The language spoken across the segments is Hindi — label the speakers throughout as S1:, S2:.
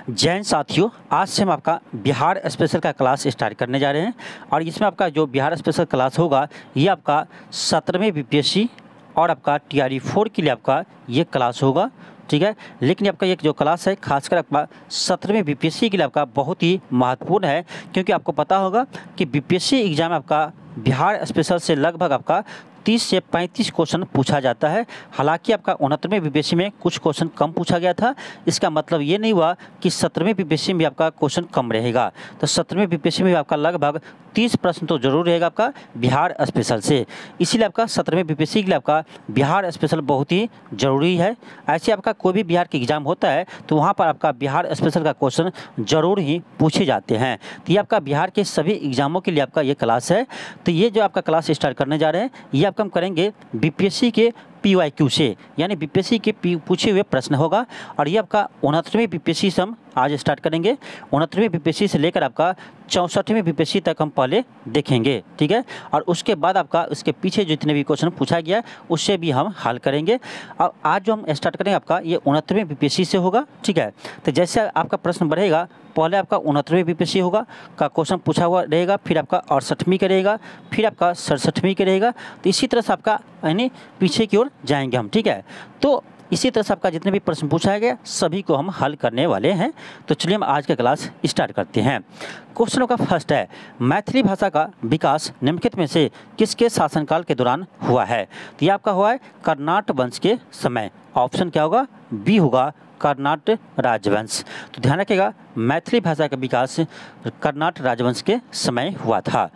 S1: जैन साथियों, आज से हम आपका बिहार स्पेशल का क्लास स्टार्ट करने जा रहे हैं और इसमें आपका जो बिहार स्पेशल क्लास होगा ये आपका 17वें बीपीएससी और आपका टीआरई 4 के लिए आपका ये क्लास होगा। ठीक है, लेकिन आपका ये जो क्लास है खासकर आपका 17वें बीपीएससी के लिए आपका बहुत ही महत्वपूर्ण है, क्योंकि आपको पता होगा कि बीपीएससी एग्जाम आपका बिहार स्पेशल से लगभग आपका 30 से 35 क्वेश्चन पूछा जाता है। हालांकि आपका 69वें बीपीएससी में कुछ क्वेश्चन कम पूछा गया था, इसका मतलब ये नहीं हुआ कि 17वें बीपीएससी में आपका क्वेश्चन कम रहेगा। तो 17वें बीपीएससी में आपका लगभग 30 प्रश्न तो जरूर रहेगा आपका बिहार स्पेशल से, इसीलिए आपका 17वें बीपीएससी के लिए आपका बिहार स्पेशल बहुत ही ज़रूरी है। ऐसे आपका कोई भी बिहार के एग्जाम होता है तो वहाँ पर आपका बिहार स्पेशल का क्वेश्चन जरूर ही पूछे जाते हैं। तो ये आपका बिहार के सभी एग्जामों के लिए आपका ये क्लास है। तो ये जो आपका क्लास स्टार्ट करने जा रहे हैं ये आपका हम करेंगे बीपीएससी के PYQ से, यानी बीपीएससी के पूछे हुए प्रश्न होगा। और ये आपका 69वें बीपीएससी से हम आज स्टार्ट करेंगे। 69वें बीपीएससी से लेकर आपका 64वें बीपीएससी तक हम पहले देखेंगे। ठीक है, और उसके बाद आपका उसके पीछे जितने भी क्वेश्चन पूछा गया उससे भी हम हल करेंगे। अब आज जो हम स्टार्ट करेंगे आपका ये 69वें बीपीएससी से होगा। ठीक है, तो जैसे आपका प्रश्न बढ़ेगा पहले आपका 69वें बीपीएससी होगा का क्वेश्चन पूछा हुआ रहेगा, फिर आपका 68वीं का रहेगा, फिर आपका 67वीं का रहेगा। तो इसी तरह से आपका यानी पीछे की ओर जाएंगे हम। ठीक है, तो इसी तरह से आपका जितने भी प्रश्न पूछा गया सभी को हम हल करने वाले हैं। तो चलिए हम आज का क्लास स्टार्ट करते हैं। क्वेश्चनों का फर्स्ट है, मैथिली भाषा का विकास निम्नलिखित में से किसके शासनकाल के दौरान हुआ है? तो ये आपका हुआ है कर्नाट वंश के समय। ऑप्शन क्या होगा? बी होगा कर्नाट राजवंश। तो ध्यान रखिएगा, मैथिली भाषा का विकास कर्नाट राजवंश के समय हुआ था।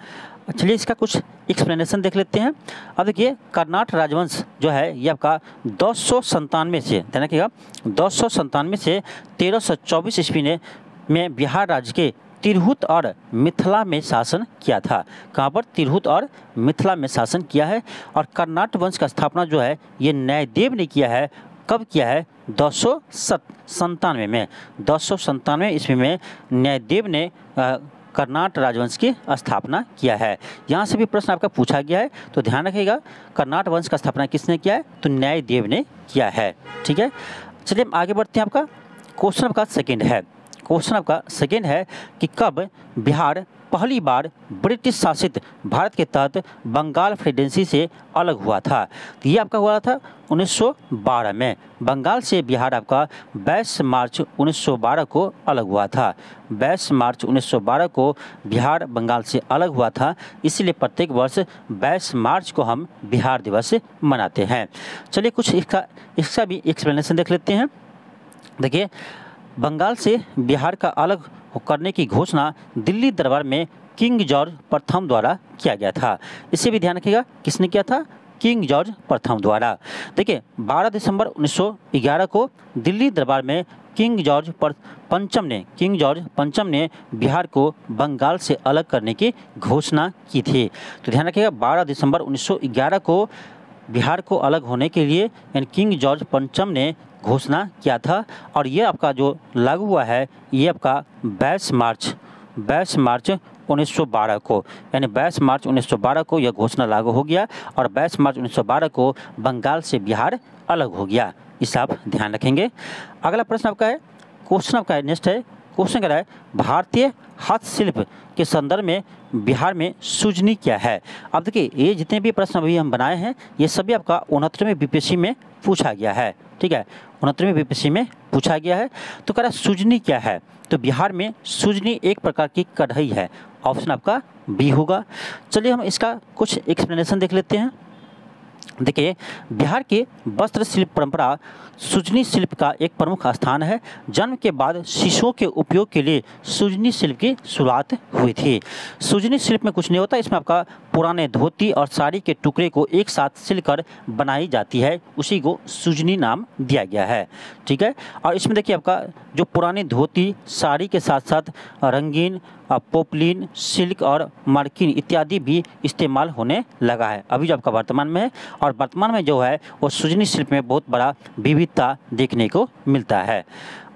S1: चलिए इसका कुछ एक्सप्लेनेशन देख लेते हैं। अब देखिए, कर्नाट राजवंश जो है ये आपका 297 से, ध्यान रखिएगा 297 से 1324 ईस्वी में बिहार राज्य के तिरहुत और मिथिला में शासन किया था। कहाँ पर? तिरहुत और मिथिला में शासन किया है। और कर्नाट वंश का स्थापना जो है ये न्यायदेव ने किया है। कब किया है? 297 में। 297 ईस्वी में न्यायदेव ने कर्नाट राजवंश की स्थापना किया है। यहाँ से भी प्रश्न आपका पूछा गया है, तो ध्यान रखिएगा कर्नाट वंश का स्थापना किसने किया है? तो न्यायदेव ने किया है। ठीक है, चलिए हम आगे बढ़ते हैं। आपका क्वेश्चन आपका सेकेंड है। क्वेश्चन आपका सेकेंड है कि कब बिहार पहली बार ब्रिटिश शासित भारत के तहत बंगाल प्रेसिडेंसी से अलग हुआ था? तो ये आपका हुआ था 1912 में। बंगाल से बिहार आपका 22 मार्च 1912 को अलग हुआ था। 22 मार्च 1912 को बिहार बंगाल से अलग हुआ था, इसीलिए प्रत्येक वर्ष 22 मार्च को हम बिहार दिवस मनाते हैं। चलिए कुछ इसका भी एक्सप्लेनेशन देख लेते हैं। देखिए, बंगाल से बिहार का अलग करने की घोषणा दिल्ली दरबार में किंग जॉर्ज प्रथम द्वारा किया गया था। इसे भी ध्यान रखिएगा, किसने किया था? किंग जॉर्ज प्रथम द्वारा। देखिए 12 दिसंबर 1911 को दिल्ली दरबार में किंग जॉर्ज पंचम ने बिहार को बंगाल से अलग करने की घोषणा की थी। तो ध्यान रखिएगा 12 दिसंबर 1911 को बिहार को अलग होने के लिए यानी किंग जॉर्ज पंचम ने घोषणा किया था। और ये आपका जो लागू हुआ है ये आपका 22 मार्च 1912 को, यानी 22 मार्च 1912 को यह घोषणा लागू हो गया और 22 मार्च 1912 को बंगाल से बिहार अलग हो गया। इसे आप ध्यान रखेंगे। अगला प्रश्न आपका है, क्वेश्चन आपका नेक्स्ट है। क्वेश्चन कह रहा है, भारतीय हस्तशिल्प के संदर्भ में बिहार में सुजनी क्या है? अब देखिए ये जितने भी प्रश्न अभी हम बनाए हैं ये सभी आपका 69वें बीपीएससी में पूछा गया है। ठीक है, 69वें बीपीएससी में पूछा गया है। तो कह रहा सुजनी क्या है? तो बिहार में सुजनी एक प्रकार की कढ़ाई है। ऑप्शन आपका बी होगा। चलिए हम इसका कुछ एक्सप्लेनेशन देख लेते हैं। देखिए, बिहार के वस्त्र शिल्प परंपरा सुजनी शिल्प का एक प्रमुख स्थान है। जन्म के बाद शिशुओं के उपयोग के लिए सुजनी शिल्प की शुरुआत हुई थी। सुजनी शिल्प में कुछ नहीं होता, इसमें आपका पुराने धोती और साड़ी के टुकड़े को एक साथ सिलकर बनाई जाती है, उसी को सुजनी नाम दिया गया है। ठीक है, और इसमें देखिए आपका जो पुरानी धोती साड़ी के साथ साथ रंगीन पोपलिन, सिल्क और मार्किन इत्यादि भी इस्तेमाल होने लगा है अभी जो आपका वर्तमान में है। और वर्तमान में जो है वो सुजनी शिल्प में बहुत बड़ा विविधता देखने को मिलता है।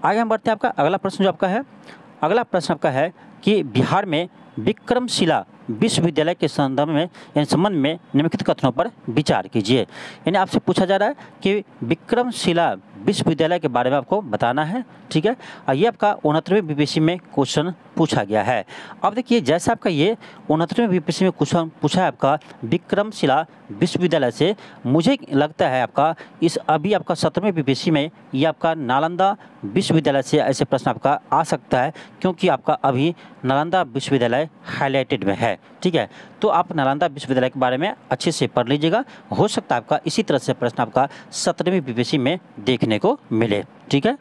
S1: आगे हम बढ़ते हैं। आपका अगला प्रश्न जो आपका है, अगला प्रश्न आपका है कि बिहार में विक्रमशिला विश्वविद्यालय के संबंध में निम्नलिखित कथनों पर विचार कीजिए। यानी आपसे पूछा जा रहा है कि विक्रमशिला विश्वविद्यालय के बारे में आपको बताना है, ठीक है। और ये आपका 69वें बीपीएससी में क्वेश्चन पूछा गया है। अब देखिए जैसा आपका ये 69वें बीपीएससी में क्वेश्चन पूछा है आपका विक्रमशिला विश्वविद्यालय से, मुझे लगता है आपका इस अभी आपका 17वें बीपीएससी में ये आपका नालंदा विश्वविद्यालय से ऐसे प्रश्न आपका आ सकता है, क्योंकि आपका अभी नालंदा विश्वविद्यालय हाईलाइटेड में है, ठीक है। तो आप नालंदा विश्वविद्यालय के बारे में अच्छे से पढ़ लीजिएगा, हो सकता है आपका इसी तरह से प्रश्न आपका 17वीं बीपीएससी में देखने को मिले, ठीक है।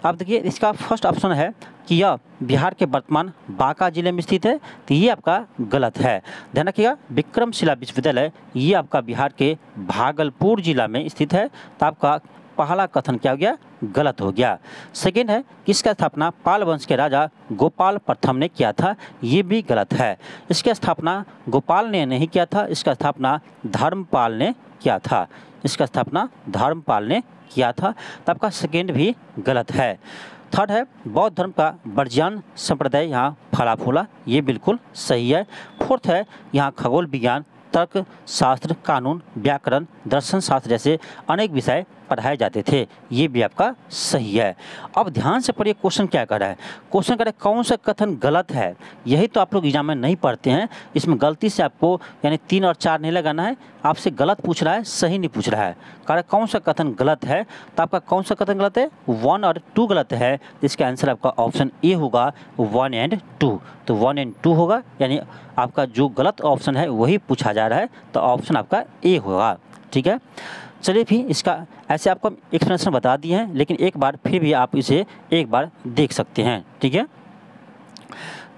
S1: अब देखिए इसका फर्स्ट ऑप्शन है कि यह बिहार के वर्तमान बांका जिले में स्थित है, तो ये आपका गलत है। ध्यान रखिएगा विक्रमशिला विश्वविद्यालय ये आपका बिहार के भागलपुर जिला में स्थित है, तो आपका पहला कथन क्या हो गया, गलत हो गया। सेकेंड है कि इसका स्थापना पाल वंश के राजा गोपाल प्रथम ने किया था, ये भी गलत है। इसकी स्थापना गोपाल ने नहीं किया था, इसका स्थापना धर्मपाल ने किया था, इसका स्थापना धर्मपाल ने किया था, तो आपका सेकेंड भी गलत है। थर्ड है बौद्ध धर्म का वर्ज्यान संप्रदाय यहाँ फला फूला, ये बिल्कुल सही है। फोर्थ है यहाँ खगोल विज्ञान, तर्क शास्त्र, कानून, व्याकरण, दर्शन शास्त्र जैसे अनेक विषय पढ़ाए जाते थे, ये भी आपका सही है। अब ध्यान से पढ़िए क्वेश्चन क्या कर रहा है, क्वेश्चन कर रहा है कौन सा कथन गलत है। यही तो आप लोग एग्जाम में नहीं पढ़ते हैं, इसमें गलती से आपको यानी 3 और 4 नहीं लगाना है, आपसे गलत पूछ रहा है, सही नहीं पूछ रहा है। कह रहा है कौन सा कथन गलत है, तो आपका कौन सा कथन गलत है, 1 और 2 गलत है, जिसका आंसर आपका ऑप्शन ए होगा 1 और 2। तो 1 और 2 होगा, यानी आपका जो गलत ऑप्शन है वही पूछा जा रहा है, तो ऑप्शन आपका ए होगा, ठीक है। चलिए फिर इसका ऐसे आपको एक्सप्लेनेशन बता दिए हैं, लेकिन एक बार फिर भी आप इसे एक बार देख सकते हैं, ठीक है।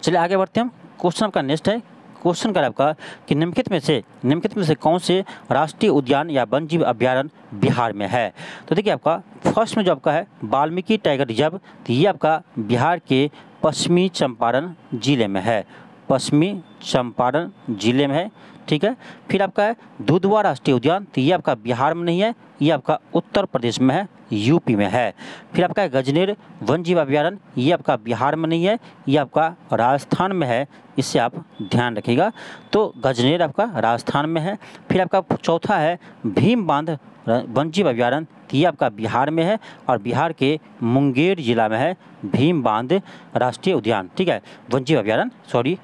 S1: चलिए आगे बढ़ते हैं हम। क्वेश्चन आपका नेक्स्ट है, क्वेश्चन का आपका कि निम्नलिखित में से कौन से राष्ट्रीय उद्यान या वन्य जीव अभ्यारण्य बिहार में है। तो देखिए आपका फर्स्ट में जो आपका है वाल्मीकि टाइगर रिजर्व, तो ये आपका बिहार के पश्चिमी चंपारण जिले में है, पश्चिमी चंपारण जिले में है, ठीक है। फिर आपका है दुधवा राष्ट्रीय उद्यान, तो ये आपका बिहार में नहीं है, ये आपका उत्तर प्रदेश में है, यूपी में है। फिर आपका है गजनेर वन्य जीव अभ्यारण्य, ये आपका बिहार में नहीं है, ये आपका राजस्थान में है, इससे आप ध्यान रखिएगा। तो गजनेर आपका राजस्थान में है। फिर आपका चौथा है भीम बांध वन्य जीव अभ्यारण्य, तो ये आपका बिहार में है और बिहार के मुंगेर जिला में है भीम बांध राष्ट्रीय उद्यान, ठीक है, वन्य जीव अभ्यारण्य, सॉरी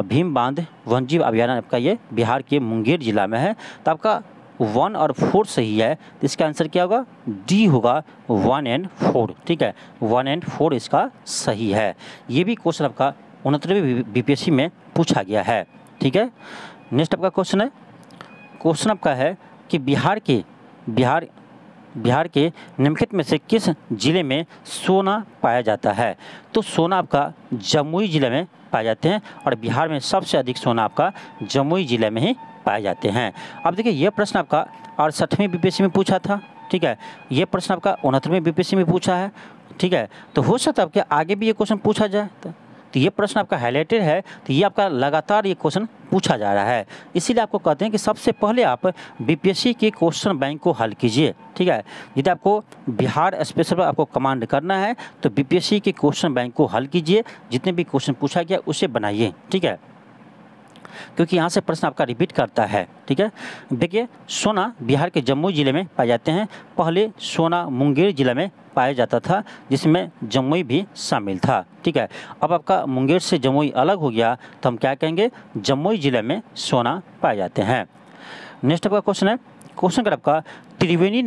S1: भीम बांध वन्य जीव अभ्यारण्य आपका ये बिहार के मुंगेर जिला में है। तो आपका 1 और 4 सही है, तो इसका आंसर क्या होगा, डी होगा 1 और 4, ठीक है, 1 और 4 इसका सही है। ये भी क्वेश्चन आपका 69वें बीपीएससी में पूछा गया है, ठीक है। नेक्स्ट आपका क्वेश्चन है, क्वेश्चन आपका है कि बिहार के निम्नलिखित में से किस जिले में सोना पाया जाता है। तो सोना आपका जमुई जिले में पाए जाते हैं और बिहार में सबसे अधिक सोना आपका जमुई जिले में ही पाए जाते हैं। अब देखिए ये प्रश्न आपका 68वें बीपीएससी में पूछा था, ठीक है, ये प्रश्न आपका 69वें बीपीएससी में पूछा है, ठीक है। तो हो सकता है कि आगे भी ये क्वेश्चन पूछा जाए, तो ये प्रश्न आपका हाईलाइटेड है, तो ये आपका लगातार ये क्वेश्चन पूछा जा रहा है। इसीलिए आपको कहते हैं कि सबसे पहले आप बीपीएससी के क्वेश्चन बैंक को हल कीजिए, ठीक है। यदि आपको बिहार स्पेशल पर आपको कमांड करना है तो बीपीएससी के क्वेश्चन बैंक को हल कीजिए, जितने भी क्वेश्चन पूछा गया उसे बनाइए, ठीक है, क्योंकि यहाँ से प्रश्न आपका रिपीट करता है, ठीक है। देखिए सोना बिहार के जमुई जिले में पाए जाते हैं, पहले सोना मुंगेर जिले में पाया जाता था, जिसमें जमुई भी शामिल था, ठीक है। अब आपका मुंगेर से जमुई अलग हो गया, तो हम क्या कहेंगे, जमुई जिले में सोना पाए जाते हैं। नेक्स्ट आपका क्वेश्चन है, क्वेश्चन का आपका त्रिवेणी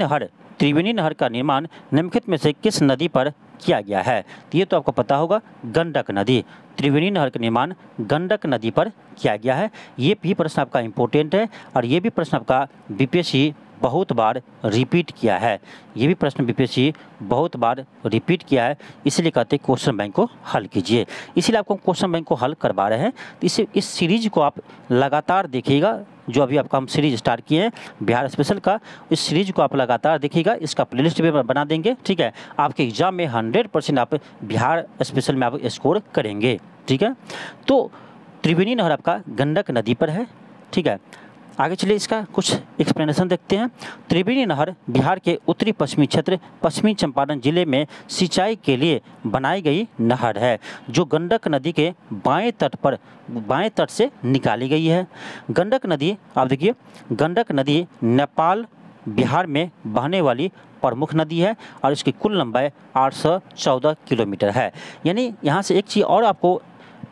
S1: नहर का निर्माण निम्नलिखित में से किस नदी पर किया गया है। तो ये तो आपको पता होगा, गंडक नदी, त्रिवेणी नहर का निर्माण गंडक नदी पर किया गया है। ये भी प्रश्न आपका इम्पोर्टेंट है और ये भी प्रश्न आपका बीपीएससी बहुत बार रिपीट किया है, ये भी प्रश्न बीपीएससी बहुत बार रिपीट किया है, इसलिए कहते हैं क्वेश्चन बैंक को हल कीजिए। इसीलिए आपको क्वेश्चन बैंक को हल करवा रहे हैं। तो इस सीरीज को आप लगातार देखिएगा, जो अभी आपका हम सीरीज स्टार्ट किए हैं बिहार स्पेशल का, इस सीरीज को आप लगातार देखिएगा, इसका प्लेलिस्ट भी बना देंगे, ठीक है। आपके एग्जाम में 100% आप बिहार स्पेशल में आप स्कोर करेंगे, ठीक है। तो त्रिवेणी नहर आपका गंडक नदी पर है, ठीक है। आगे चलिए इसका कुछ एक्सप्लेनेशन देखते हैं। त्रिवेणी नहर बिहार के उत्तरी पश्चिमी क्षेत्र पश्चिमी चंपारण जिले में सिंचाई के लिए बनाई गई नहर है, जो गंडक नदी के बाएं तट से निकाली गई है। गंडक नदी आप देखिए, गंडक नदी नेपाल बिहार में बहने वाली प्रमुख नदी है और इसकी कुल लंबाई 814 किलोमीटर है। यानी यहाँ से एक चीज़ और आपको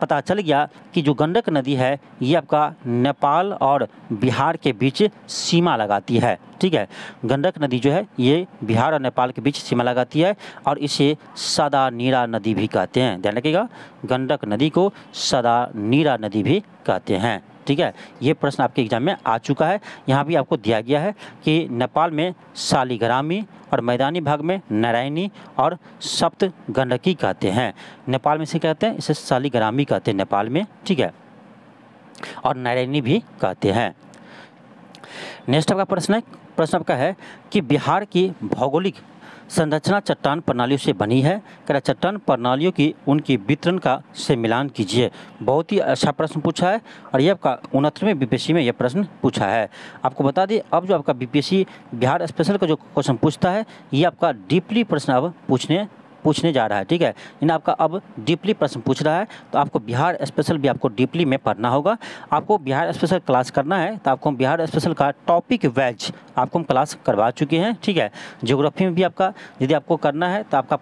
S1: पता चल गया कि जो गंडक नदी है ये आपका नेपाल और बिहार के बीच सीमा लगाती है। ठीक है, गंडक नदी जो है ये बिहार और नेपाल के बीच सीमा लगाती है और इसे सदा नीरा नदी भी कहते हैं। ध्यान रखिएगा, गंडक नदी को सदा नीरा नदी भी कहते हैं। ठीक है, ये प्रश्न आपके एग्जाम में आ चुका है। यहाँ भी आपको दिया गया है कि नेपाल में सालीग्रामी और मैदानी भाग में नारायणी और सप्त गंडकी कहते हैं। नेपाल में से कहते हैं इसे सालीग्रामी कहते हैं नेपाल में। ठीक है, और नारायणी भी कहते हैं। नेक्स्ट आपका प्रश्न आपका है कि बिहार की भौगोलिक संरचना चट्टान प्रणालियों से बनी है। कह चट्टान प्रणालियों की उनकी वितरण का से मिलान कीजिए। बहुत ही अच्छा प्रश्न पूछा है और ये आपका 69वें बीपीएससी में यह प्रश्न पूछा है। आपको बता दें, अब जो आपका बीपीएससी बिहार स्पेशल का जो क्वेश्चन पूछता है ये आपका डीपली प्रश्न अब पूछने जा रहा है। ठीक है, इन आपका अब डीपली प्रश्न पूछ रहा है तो आपको बिहार स्पेशल भी आपको डीपली में पढ़ना होगा। आपको बिहार स्पेशल क्लास करना है तो आपको हम बिहार स्पेशल का टॉपिक वाइज आपको हम क्लास करवा चुके हैं। ठीक है, ज्योग्राफी में भी आपका यदि आपको करना है तो आपका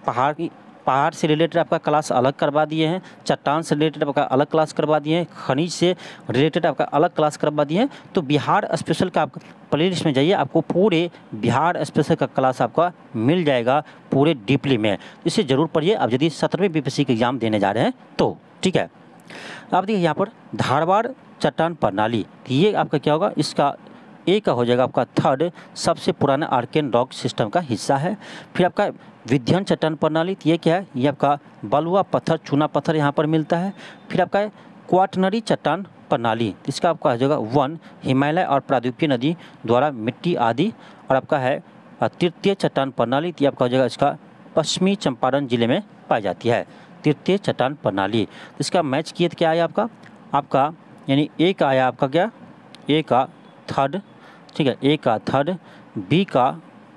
S1: पहाड़ से रिलेटेड आपका क्लास अलग करवा दिए हैं, चट्टान से रिलेटेड आपका अलग क्लास करवा दिए हैं, खनिज से रिलेटेड आपका अलग क्लास करवा दिए हैं। तो बिहार स्पेशल का आप प्ले लिस्ट में जाइए, आपको पूरे बिहार स्पेशल का क्लास आपका मिल जाएगा पूरे डीपली में। इसे ज़रूर पढ़िए आप यदि 17वें बीपीएससी के एग्जाम देने जा रहे हैं तो। ठीक है, आप देखिए यहाँ पर धारवाड़ चट्टान प्रणाली, ये आपका क्या होगा, इसका ए का हो जाएगा आपका थर्ड सबसे पुराना आर्केन रॉक सिस्टम का हिस्सा है। फिर आपका विध्यन चट्टान प्रणाली, ये क्या है, ये आपका बलुआ पत्थर चूना पत्थर यहाँ पर मिलता है। फिर आपका क्वाटनरी चट्टान प्रणाली, इसका आपका हो जाएगा 1 हिमालय और प्रायद्वीपीय नदी द्वारा मिट्टी आदि। और आपका है तृतीय चट्टान प्रणाली, ये आपका हो जाएगा इसका पश्चिमी चंपारण जिले में पाई जाती है तृतीय चट्टान प्रणाली। इसका मैच किए तो क्या आया आपका यानी ए का आया आपका क्या, ए का थर्ड। ठीक है, ए का थर्ड, बी का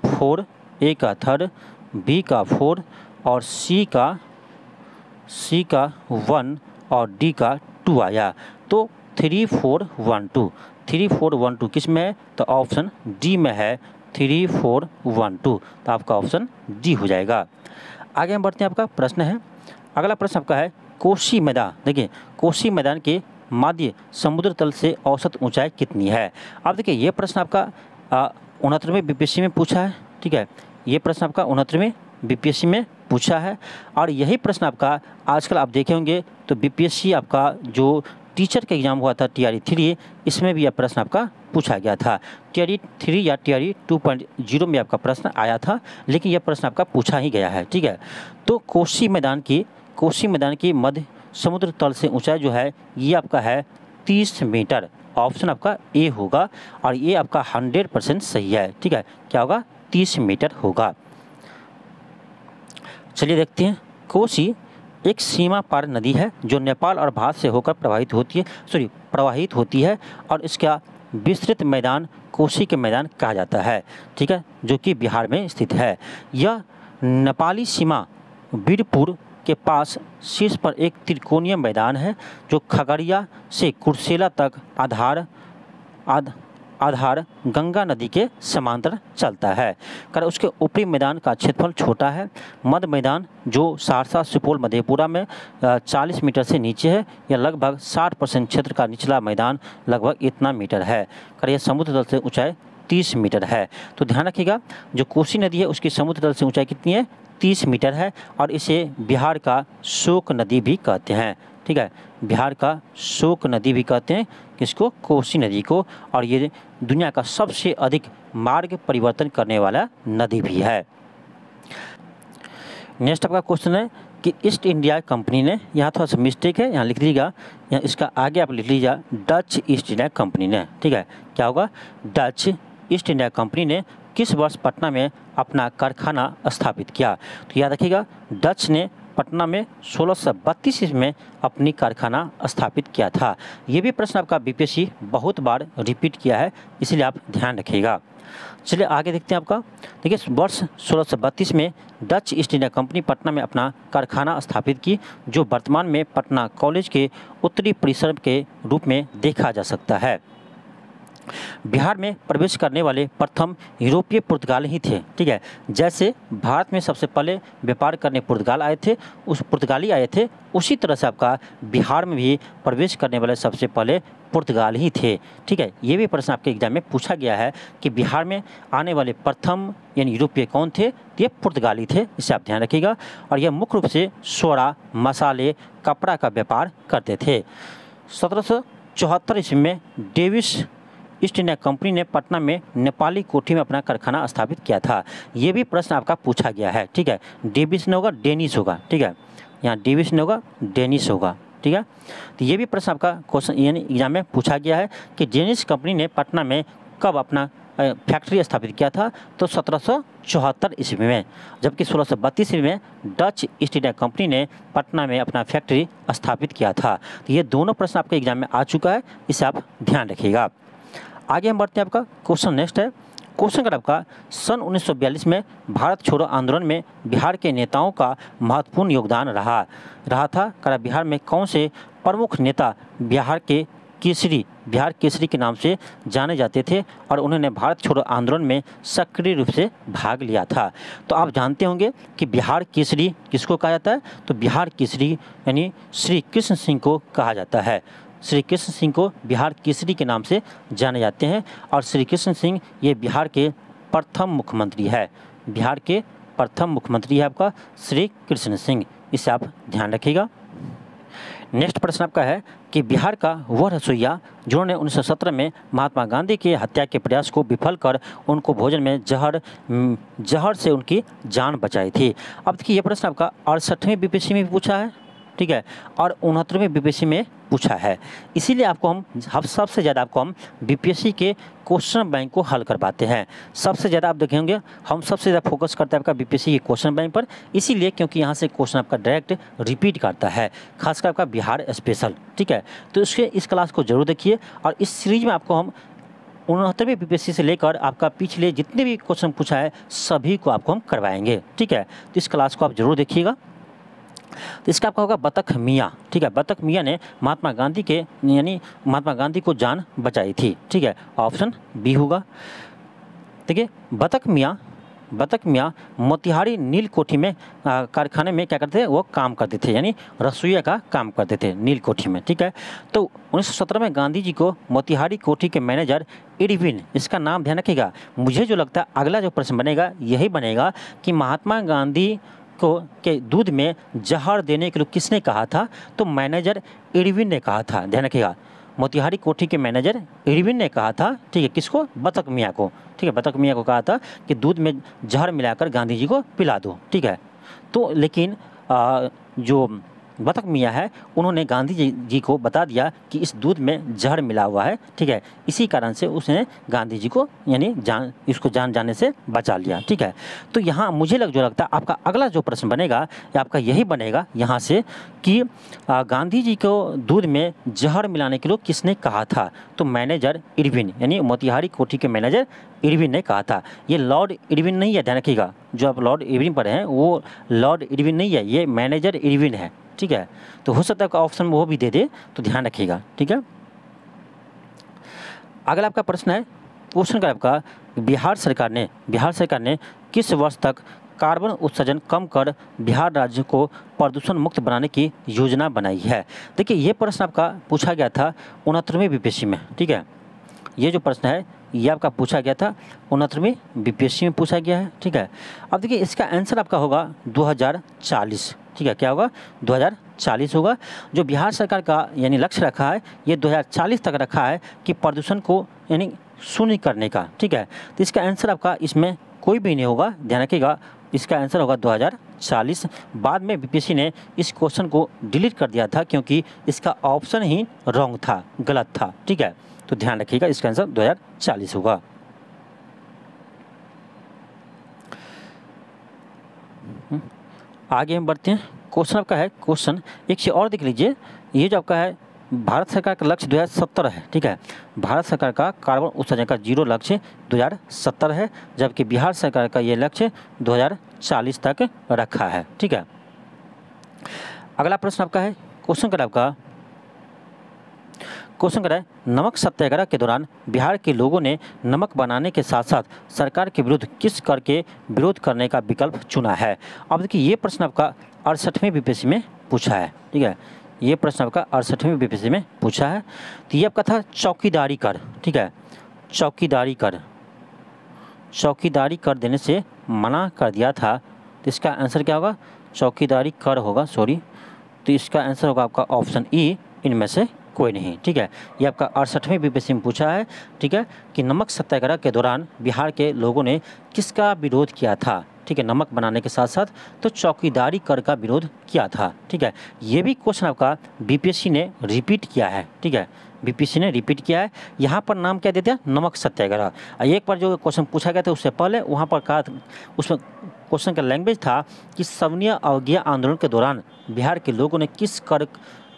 S1: 4, ए का थर्ड, बी का 4 और सी का 1 और डी का 2 आया। तो 3 4 1 2 3 4 1 2 किस में है, तो ऑप्शन डी में है 3 4 1 2, तो आपका ऑप्शन डी हो जाएगा। आगे हम बढ़ते हैं, आपका प्रश्न है, अगला प्रश्न आपका है कोसी मैदान। देखिए कोसी मैदान के माध्य समुद्र तल से औसत ऊंचाई कितनी है। अब देखिए ये प्रश्न आपका 69वें बीपीएससी में पूछा है। ठीक है, ये प्रश्न आपका 69वें बीपीएससी में पूछा है और यही प्रश्न आपका आजकल आप देखे होंगे तो बीपीएससी आपका जो टीचर का एग्जाम हुआ था TRE 3, इसमें भी यह प्रश्न आपका पूछा गया था। TRE 3 या TRE 2.0 में आपका प्रश्न आया था, लेकिन यह प्रश्न आपका पूछा ही गया है। ठीक है, तो कोसी मैदान की मध्य समुद्र तल से ऊंचाई जो है ये आपका है 30 मीटर। ऑप्शन आपका ए होगा और ये आपका 100% सही है। ठीक है, क्या होगा, 30 मीटर होगा। चलिए देखते हैं, कोसी एक सीमा पार नदी है जो नेपाल और भारत से होकर प्रवाहित होती है और इसका विस्तृत मैदान कोसी के मैदान कहा जाता है। ठीक है, जो कि बिहार में स्थित है। यह नेपाली सीमा बीरपुर के पास शीर्ष पर एक त्रिकोणीय मैदान है जो खगड़िया से कुर्सेला तक आधार गंगा नदी के समांतर चलता है। कर उसके ऊपरी मैदान का क्षेत्रफल छोटा है। मध्य मैदान जो सहरसा सुपौल मधेपुरा में 40 मीटर से नीचे है, यह लगभग 60% क्षेत्र का निचला मैदान लगभग इतना मीटर है। कर यह समुद्र तल से ऊंचाई 30 मीटर है। तो ध्यान रखिएगा, जो कोसी नदी है उसकी समुद्र तल से ऊंचाई कितनी है, 30 मीटर है और इसे बिहार का शोक नदी भी कहते हैं। ठीक है, बिहार का शोक नदी भी कहते हैं किसको, कोसी नदी को। और ये दुनिया का सबसे अधिक मार्ग परिवर्तन करने वाला नदी भी है। नेक्स्ट आपका क्वेश्चन है कि ईस्ट इंडिया कंपनी ने, यहाँ थोड़ा सा मिस्टेक है, यहाँ लिख दीजिएगा, यहाँ इसका आगे आप लिख लीजिएगा डच ईस्ट इंडिया कंपनी ने। ठीक है, क्या होगा, डच ईस्ट इंडिया कंपनी ने किस वर्ष पटना में अपना कारखाना स्थापित किया। तो याद रखिएगा, डच ने पटना में 1632 में अपनी कारखाना स्थापित किया था। ये भी प्रश्न आपका बीपीएससी बहुत बार रिपीट किया है, इसलिए आप ध्यान रखिएगा। चलिए आगे देखते हैं आपका। देखिए वर्ष 1632 में Dutch east India company Patna में अपना कारखाना स्थापित की, जो वर्तमान में पटना कॉलेज के उत्तरी परिसर के रूप में देखा जा सकता है। बिहार में प्रवेश करने वाले प्रथम यूरोपीय पुर्तगाल ही थे। ठीक है, जैसे भारत में सबसे पहले व्यापार करने पुर्तगाल आए थे, उस पुर्तगाली आए थे, उसी तरह से आपका बिहार में भी प्रवेश करने वाले सबसे पहले पुर्तगाल ही थे। ठीक है, ये भी प्रश्न आपके एग्जाम में पूछा गया है कि बिहार में आने वाले प्रथम यानी यूरोपीय कौन थे, तो ये पुर्तगाली थे, इसे आप ध्यान रखिएगा। और यह मुख्य रूप से सोडा, मसाले, कपड़ा का व्यापार करते थे। 1774 ईस्वी में डेविस ईस्ट इंडिया कंपनी ने पटना में नेपाली कोठी में अपना कारखाना स्थापित किया था। ये भी प्रश्न आपका पूछा गया है। ठीक है, डेविस नहीं होगा, डेनिस होगा। ठीक है, यहाँ डेविस नहीं होगा, डेनिस होगा। ठीक है, तो ये भी प्रश्न आपका क्वेश्चन यानी एग्जाम में पूछा गया है कि डेनिस कंपनी ने पटना में कब अपना फैक्ट्री स्थापित किया था, तो 1774 ईस्वी में, जबकि 1632 ईस्वी में डच ईस्ट इंडिया कंपनी ने पटना में अपना फैक्ट्री स्थापित किया था। तो ये दोनों प्रश्न आपके एग्जाम में आ चुका है, इसे आप ध्यान रखिएगा। आगे हम बढ़ते हैं, आपका क्वेश्चन नेक्स्ट है। क्वेश्चन का आपका सन 1942 में भारत छोड़ो आंदोलन में बिहार के नेताओं का महत्वपूर्ण योगदान रहा था। बिहार में कौन से प्रमुख नेता बिहार केसरी के नाम से जाने जाते थे और उन्होंने भारत छोड़ो आंदोलन में सक्रिय रूप से भाग लिया था। तो आप जानते होंगे कि बिहार केसरी किसको कहा जाता है, तो बिहार केसरी यानी श्री कृष्ण सिंह को कहा जाता है। श्री कृष्ण सिंह को बिहार केसरी के नाम से जाने जाते हैं और श्री कृष्ण सिंह ये बिहार के प्रथम मुख्यमंत्री है। बिहार के प्रथम मुख्यमंत्री है आपका श्री कृष्ण सिंह, इसे आप ध्यान रखिएगा। नेक्स्ट प्रश्न आपका है कि बिहार का वह रसोइया जिन्होंने 1917 में महात्मा गांधी की हत्या के प्रयास को विफल कर उनको भोजन में जहर से उनकी जान बचाई थी। अब देखिए ये प्रश्न आपका 68वें बीपीएससी में भी पूछा है। ठीक है, और 69वें बीपीएससी में पूछा है। इसीलिए आपको हम सबसे ज़्यादा बीपीएससी के क्वेश्चन बैंक को हल करवाते हैं। सबसे ज़्यादा आप देखेंगे हम सबसे ज़्यादा फोकस करते हैं आपका बीपीएससी के क्वेश्चन बैंक पर, इसीलिए क्योंकि यहाँ से क्वेश्चन आपका डायरेक्ट रिपीट करता है, खासकर आपका बिहार स्पेशल। ठीक है, तो इस क्लास को जरूर देखिए और इस सीरीज में आपको हम 69वें बीपीएससी से लेकर आपका पिछले जितने भी क्वेश्चन पूछा है सभी को आपको हम करवाएंगे। ठीक है, तो इस क्लास को आप जरूर देखिएगा। तो इसका आपका होगा बतख मियाँ। ठीक है, बतख मियाँ ने महात्मा गांधी को जान बचाई थी। ठीक है, ऑप्शन बी होगा। देखिए बतख मियाँ मोतिहारी नील कोठी में कारखाने में क्या करते थे, वो काम करते थे, यानी रसोइया का काम करते थे नील कोठी में। ठीक है, तो 1917 में गांधी जी को मोतिहारी कोठी के मैनेजर इरविन, इसका नाम ध्यान रखिएगा। मुझे जो लगता है अगला जो प्रश्न बनेगा यही बनेगा कि महात्मा गांधी के दूध में जहर देने के लिए किसने कहा था, तो मैनेजर इरविन ने कहा था। ध्यान रखिएगा, मोतिहारी कोठी के मैनेजर इरविन ने कहा था। ठीक है, किसको, बतख मियाँ को। ठीक है, बतख मियाँ को कहा था कि दूध में जहर मिलाकर गांधी जी को पिला दो। ठीक है, तो लेकिन जो बतख मियाँ है उन्होंने गांधी जी को बता दिया कि इस दूध में जहर मिला हुआ है। ठीक है, इसी कारण से उसने गांधी जी को यानी इसको जान जाने से बचा लिया। ठीक है, तो यहाँ मुझे जो लगता है आपका अगला जो प्रश्न बनेगा या आपका यही बनेगा यहाँ से कि गांधी जी को दूध में जहर मिलाने के लिए किसने कहा था, तो मैनेजर इरविन यानी मोतिहारी कोठी के मैनेजर इरविन ने कहा था। ये लॉर्ड इरविन नहीं है, ध्यान रखिएगा, जो आप लॉर्ड इरविन पढ़े हैं वो लॉर्ड इरविन नहीं है, ये मैनेजर इरविन है। ठीक है, तो हो सकता है आपका ऑप्शन वो भी दे दे, तो ध्यान रखिएगा। ठीक है, अगला आपका प्रश्न है, क्वेश्चन का आपका बिहार सरकार ने किस वर्ष तक कार्बन उत्सर्जन कम कर बिहार राज्य को प्रदूषण मुक्त बनाने की योजना बनाई है। देखिए ये प्रश्न आपका पूछा गया था 69वें बीपीएससी में। ठीक है, ये जो प्रश्न है ये आपका पूछा गया था 69वें बीपीएससी में पूछा गया है। ठीक है, अब देखिए इसका आंसर आपका होगा 2040। ठीक है, क्या होगा, 2040 होगा। जो बिहार सरकार का यानी लक्ष्य रखा है ये 2040 तक रखा है कि प्रदूषण को यानी शून्य करने का। ठीक है, तो इसका आंसर आपका इसमें कोई भी नहीं होगा, ध्यान रखिएगा, इसका आंसर होगा 2040। बाद में बीपीएससी ने इस क्वेश्चन को डिलीट कर दिया था क्योंकि इसका ऑप्शन ही रॉन्ग था, गलत था। ठीक है, तो ध्यान रखिएगा, इसका आंसर 2040 होगा। आगे हम बढ़ते हैं, क्वेश्चन आपका है, क्वेश्चन एक से और देख लीजिए। ये जो आपका है भारत सरकार का लक्ष्य 2070 है। ठीक है, भारत सरकार का कार्बन उत्सर्जन का जीरो लक्ष्य 2070 है, जबकि बिहार सरकार का ये लक्ष्य 2040 तक रखा है। ठीक है, अगला प्रश्न आपका है, क्वेश्चन का आपका क्वेश्चन कर रहा है नमक सत्याग्रह के दौरान बिहार के लोगों ने नमक बनाने के साथ साथ सरकार के विरुद्ध किस कर के विरोध करने का विकल्प चुना है। अब देखिए ये प्रश्न आपका 68वें बीपीएससी में पूछा है, ठीक है, ये प्रश्न आपका 68वें बीपीएससी में पूछा है। तो ये आपका था चौकीदारी कर, ठीक है, चौकीदारी कर देने से मना कर दिया था, तो इसका आंसर क्या होगा, चौकीदारी कर होगा, सॉरी, तो इसका आंसर होगा आपका ऑप्शन ई, इनमें से कोई नहीं, ठीक है। ये आपका 68वें बीपीएससी में पूछा है, ठीक है, कि नमक सत्याग्रह के दौरान बिहार के लोगों ने किसका विरोध किया था, ठीक है, नमक बनाने के साथ साथ तो चौकीदारी कर का विरोध किया था, ठीक है। ये भी क्वेश्चन आपका बीपीएससी ने रिपीट किया है, ठीक है, बीपीएससी ने रिपीट किया है। यहाँ पर नाम क्या देते हैं, नमक सत्याग्रह। एक बार जो क्वेश्चन पूछा गया था उससे पहले वहाँ पर कहा, उसमें क्वेश्चन का लैंग्वेज था कि सविनय अवज्ञा आंदोलन के दौरान बिहार के लोगों ने किस कर,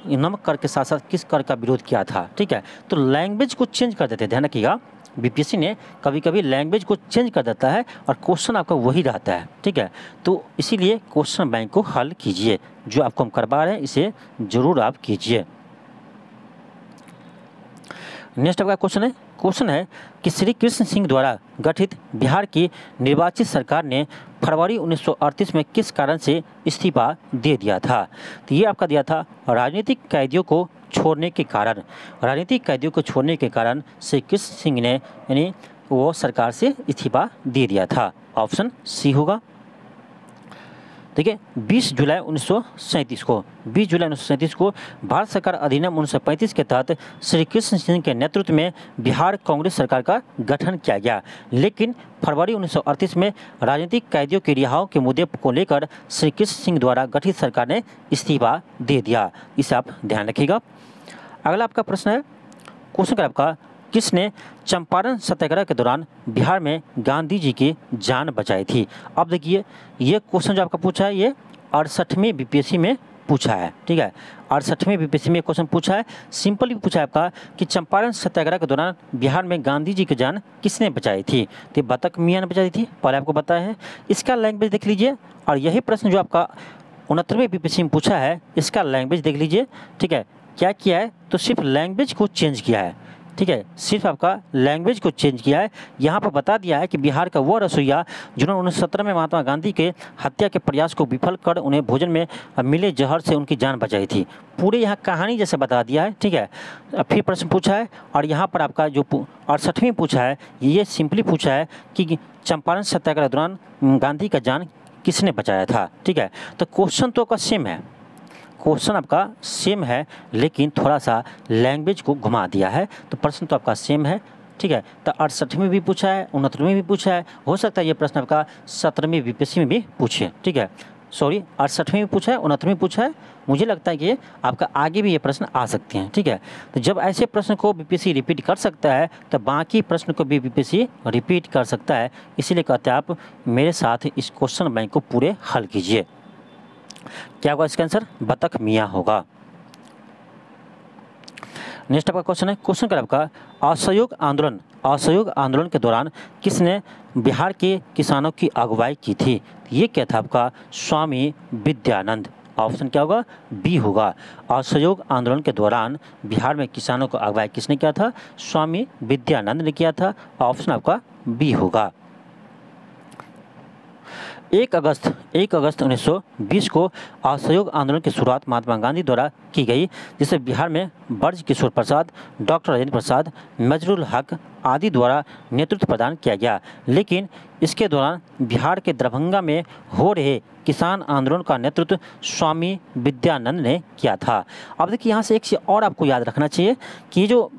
S1: नमक कर के साथ साथ किस कर का विरोध किया था, ठीक है। तो लैंग्वेज को चेंज कर देते, ध्यान रखिएगा, बीपीएससी ने कभी कभी लैंग्वेज को चेंज कर देता है और क्वेश्चन आपका वही रहता है, ठीक है। तो इसीलिए क्वेश्चन बैंक को हल कीजिए, जो आपको हम करवा रहे हैं इसे ज़रूर आप कीजिए। नेक्स्ट आपका क्वेश्चन है कि श्री कृष्ण सिंह द्वारा गठित बिहार की निर्वाचित सरकार ने फरवरी 1938 में किस कारण से इस्तीफा दे दिया था। तो ये आपका दिया था राजनीतिक कैदियों को छोड़ने के कारण श्री कृष्ण सिंह ने यानी वो सरकार से इस्तीफा दे दिया था, ऑप्शन सी होगा। देखिए 20 जुलाई 1937 को भारत सरकार अधिनियम 1935 के तहत श्री कृष्ण सिंह के नेतृत्व में बिहार कांग्रेस सरकार का गठन किया गया, लेकिन फरवरी 1938 में राजनीतिक कैदियों के रिहाव के मुद्दे को लेकर श्री कृष्ण सिंह द्वारा गठित सरकार ने इस्तीफा दे दिया, इसे आप ध्यान रखिएगा। अगला आपका प्रश्न है, क्वेश्चन का आपका किसने चंपारण सत्याग्रह के दौरान बिहार में गांधी जी की जान बचाई थी। अब देखिए ये क्वेश्चन जो आपका पूछा है ये 68वें बीपीएससी में पूछा है, ठीक है, 68वें बीपीएससी में क्वेश्चन पूछा है, सिंपली पूछा है आपका कि चंपारण सत्याग्रह के दौरान बिहार में गांधी जी की जान किसने बचाई थी। तो बतख मियाँ ने बचाई थी, पहले आपको बताया है। इसका लैंग्वेज देख लीजिए, और यही प्रश्न जो आपका 69वें बीपीएससी में पूछा है इसका लैंग्वेज देख लीजिए, ठीक है, क्या किया है, तो सिर्फ लैंग्वेज को चेंज किया है, ठीक है, सिर्फ आपका लैंग्वेज को चेंज किया है। यहाँ पर बता दिया है कि बिहार का वो रसोइया जिन्होंने 1917 में महात्मा गांधी के हत्या के प्रयास को विफल कर उन्हें भोजन में मिले जहर से उनकी जान बचाई थी, पूरे यहाँ कहानी जैसे बता दिया है, ठीक है। फिर प्रश्न पूछा है और यहाँ पर आपका जो 68वें पूछा है ये सिंपली पूछा है कि चंपारण सत्याग्रह दौरान गांधी का जान किसने बचाया था, ठीक है। तो क्वेश्चन तो आपका सेम है, क्वेश्चन आपका सेम है, लेकिन थोड़ा सा लैंग्वेज को घुमा दिया है, तो प्रश्न तो आपका सेम है, ठीक है। तो 68 में भी पूछा है, 69 में भी पूछा है, हो सकता है ये प्रश्न आपका 17वें बीपीएससी में भी पूछे, ठीक है, सॉरी 68 में पूछा है, 69 में पूछा है, मुझे लगता है कि आपका आगे भी ये प्रश्न आ सकते हैं, ठीक है। तो जब ऐसे प्रश्न को बीपीएससी रिपीट कर सकता है तो बाकी प्रश्न को भी बीपीएससी रिपीट कर सकता है, इसीलिए कहते हैं आप मेरे साथ इस क्वेश्चन बैंक को पूरे हल कीजिए। क्या होगा इसका आंसर, बतख मियाँ होगा। नेक्स्ट आपका क्वेश्चन है, क्वेश्चन का आपका असहयोग आंदोलन के दौरान किसने बिहार के किसानों की अगुवाई की थी। ये क्या था आपका, स्वामी विद्यानंद, ऑप्शन क्या होगा, बी होगा। असहयोग आंदोलन के दौरान बिहार में किसानों को अगुवाई किसने किया था, स्वामी विद्यानंद ने किया था, ऑप्शन आपका बी होगा। 1 अगस्त 1920 को असहयोग आंदोलन की शुरुआत महात्मा गांधी द्वारा की गई, जिसे बिहार में ब्रज किशोर प्रसाद, डॉक्टर राजेंद्र प्रसाद, नजरुल हक आदि द्वारा नेतृत्व प्रदान किया गया, लेकिन इसके दौरान बिहार के दरभंगा में हो रहे किसान आंदोलन का नेतृत्व स्वामी विद्यानंद ने किया था। अब देखिए यहाँ से एक चीज़ और आपको याद रखना चाहिए कि जो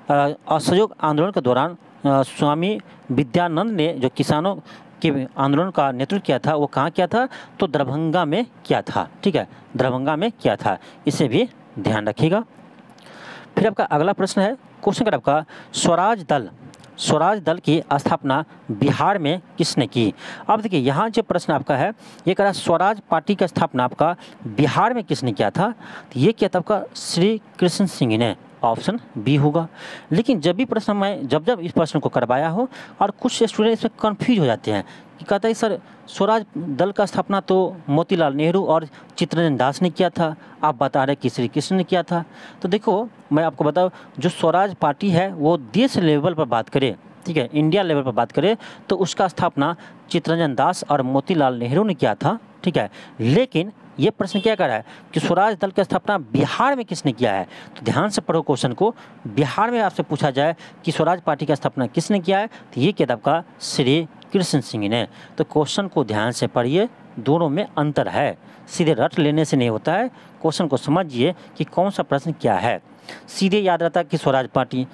S1: असहयोग आंदोलन के दौरान स्वामी विद्यानंद ने जो किसानों के आंदोलन का नेतृत्व किया था वो कहाँ किया था, तो दरभंगा में किया था, ठीक है, दरभंगा में किया था, इसे भी ध्यान रखिएगा। फिर आपका अगला प्रश्न है, क्वेश्चन का आपका स्वराज दल की स्थापना बिहार में किसने की। अब देखिए यहाँ जो प्रश्न आपका है ये कह रहा है स्वराज पार्टी का स्थापना आपका बिहार में किसने किया था, तो ये किया था आपका श्री कृष्ण सिंह ने, ऑप्शन बी होगा। लेकिन जब भी प्रश्न मैं जब इस प्रश्न को करवाया हो और कुछ स्टूडेंट इसमें कंफ्यूज हो जाते हैं कि कहता है सर स्वराज दल का स्थापना तो मोतीलाल नेहरू और चित्तरंजन दास ने किया था, आप बता रहे कि श्री कृष्ण ने किया था। तो देखो मैं आपको बताऊं, जो स्वराज पार्टी है वो देश लेवल पर बात करें, ठीक है, इंडिया लेवल पर बात करें तो उसका स्थापना चित्तरंजन दास और मोतीलाल नेहरू ने किया था, ठीक है। लेकिन ये प्रश्न क्या कर रहा है कि स्वराज दल की स्थापना बिहार में किसने किया है। तो ध्यान से पढ़ो क्वेश्चन को, बिहार में आपसे पूछा जाए कि स्वराज पार्टी की स्थापना किसने किया है, तो ये किताब का श्री कृष्ण सिंह ने। तो क्वेश्चन को ध्यान से पढ़िए, दोनों में अंतर है, सीधे रट लेने से नहीं होता है। क्वेश्चन को समझिए कि कौन सा प्रश्न क्या है। सीधे याद रहता कि स्वराज पार्टी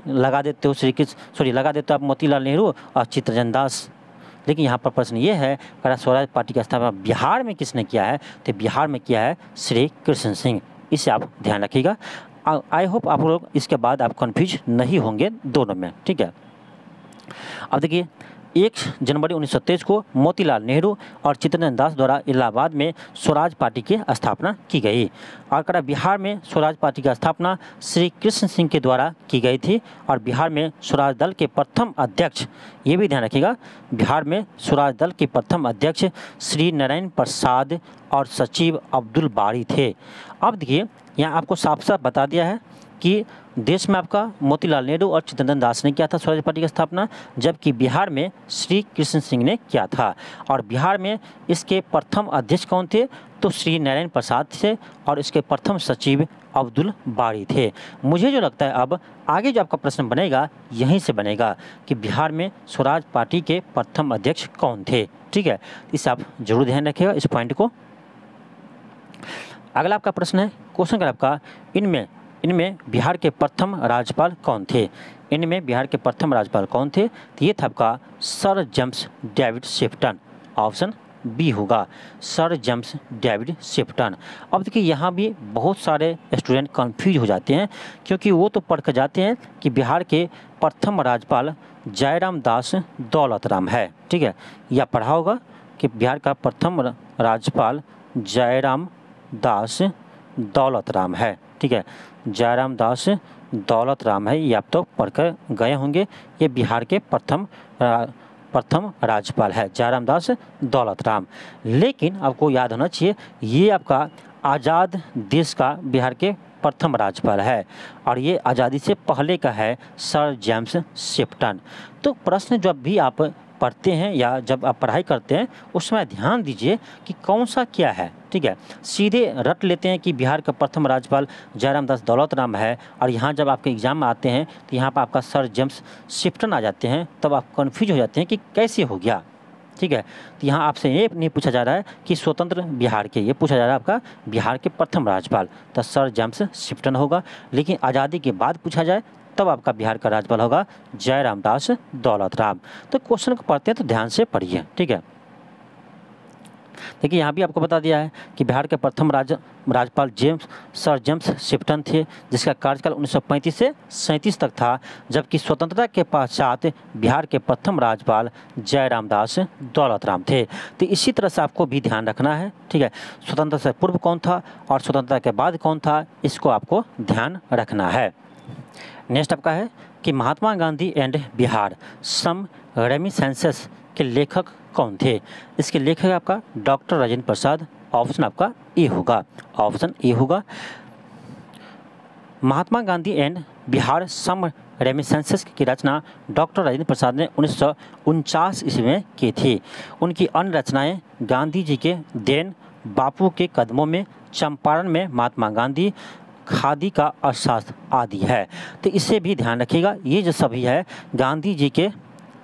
S1: लगा देते हो लगा देते हो आप मोतीलाल नेहरू और चित्तरंजन दास। लेकिन यहाँ पर प्रश्न ये है कि स्वराज पार्टी का स्थापना बिहार में किसने किया है, तो बिहार में किया है श्री कृष्ण सिंह। इसे आप ध्यान रखिएगा। आई होप आप लोग इसके बाद आप कन्फ्यूज नहीं होंगे दोनों में, ठीक है। अब देखिए 1 जनवरी 1923 को मोतीलाल नेहरू और चित्तरंजन दास द्वारा इलाहाबाद में स्वराज पार्टी की स्थापना की गई। और करा बिहार में स्वराज पार्टी की स्थापना श्री कृष्ण सिंह के द्वारा की गई थी। और बिहार में स्वराज दल के प्रथम अध्यक्ष, ये भी ध्यान रखिएगा, बिहार में स्वराज दल के प्रथम अध्यक्ष श्री नारायण प्रसाद और सचिव अब्दुल बारी थे। अब देखिए यहाँ आपको साफ साफ बता दिया है कि देश में आपका मोतीलाल नेहरू और चित्तरंजन दास ने किया था स्वराज पार्टी की स्थापना, जबकि बिहार में श्री कृष्ण सिंह ने किया था। और बिहार में इसके प्रथम अध्यक्ष कौन थे, तो श्री नारायण प्रसाद थे और इसके प्रथम सचिव अब्दुल बारी थे। मुझे जो लगता है अब आगे जो आपका प्रश्न बनेगा यहीं से बनेगा कि बिहार में स्वराज पार्टी के प्रथम अध्यक्ष कौन थे, ठीक है। इसे आप जरूर ध्यान रखिएगा इस पॉइंट को। अगला आपका प्रश्न है, क्वेश्चन का आपका इनमें बिहार के प्रथम राज्यपाल कौन थे। इनमें बिहार के प्रथम राज्यपाल कौन थे, तो ये था आपका sir James David Shifton. Option b होगा, सर जेम्स डेविड शिफ्टन। अब देखिए यहाँ भी बहुत सारे स्टूडेंट कंफ्यूज हो जाते हैं, क्योंकि वो तो पढ़ कर जाते हैं कि बिहार के प्रथम राज्यपाल जयराम दास दौलतराम है, ठीक है। यह पढ़ा होगा कि बिहार का प्रथम राज्यपाल जयराम दास दौलतराम है, ठीक है। जयराम दास दौलतराम है, ये आप तो पढ़कर गए होंगे। ये बिहार के प्रथम राज्यपाल है जयराम दास दौलतराम। लेकिन आपको याद होना चाहिए ये आपका आज़ाद देश का बिहार के प्रथम राज्यपाल है और ये आज़ादी से पहले का है सर जेम्स शिफ्टन। तो प्रश्न जब भी आप पढ़ते हैं या जब आप पढ़ाई करते हैं उस समय ध्यान दीजिए कि कौन सा क्या है, ठीक है। सीधे रट लेते हैं कि बिहार का प्रथम राज्यपाल जयराम दास दौलतराम है और यहाँ जब आपके एग्जाम में आते हैं तो यहाँ पर आपका सर जेम्स शिफ्टन आ जाते हैं, तब आप कन्फ्यूज हो जाते हैं कि कैसे हो गया, ठीक है। तो यहाँ आपसे ये नहीं पूछा जा रहा है कि स्वतंत्र बिहार के, ये पूछा जा रहा है आपका बिहार के प्रथम राज्यपाल, तो सर जेम्स शिफ्टन होगा। लेकिन आज़ादी के बाद पूछा जाए तब आपका बिहार का राज्यपाल होगा जयराम दास दौलतराम। तो क्वेश्चन को पढ़ते हैं तो ध्यान से पढ़िए, ठीक है। देखिए यहाँ भी आपको बता दिया है कि बिहार के प्रथम राज्यपाल सर जेम्स शिफ्टन थे, जिसका कार्यकाल 1935 से 37 तक था, जबकि स्वतंत्रता के पश्चात बिहार के प्रथम राज्यपाल जयराम दास दौलतराम थे। तो इसी तरह से आपको भी ध्यान रखना है, ठीक है। स्वतंत्रता से पूर्व कौन था और स्वतंत्रता के बाद कौन था, इसको आपको ध्यान रखना है। नेक्स्ट आपका है कि महात्मा गांधी एंड बिहार सम रेमिसेंसेस के लेखक कौन थे। इसके लेखक आपका डॉक्टर राजेंद्र प्रसाद। ऑप्शन आपका ए होगा, ऑप्शन ए होगा। महात्मा गांधी एंड बिहार सम रेमिसेंसेस की रचना डॉक्टर राजेंद्र प्रसाद ने 1949 ईस्वी में की थी। उनकी अन्य रचनाएं गांधी जी के देन, बापू के कदमों में, चंपारण में महात्मा गांधी, खादी का अर्थशास्त्र आदि है। तो इसे भी ध्यान रखिएगा, ये जो सभी है गांधी जी के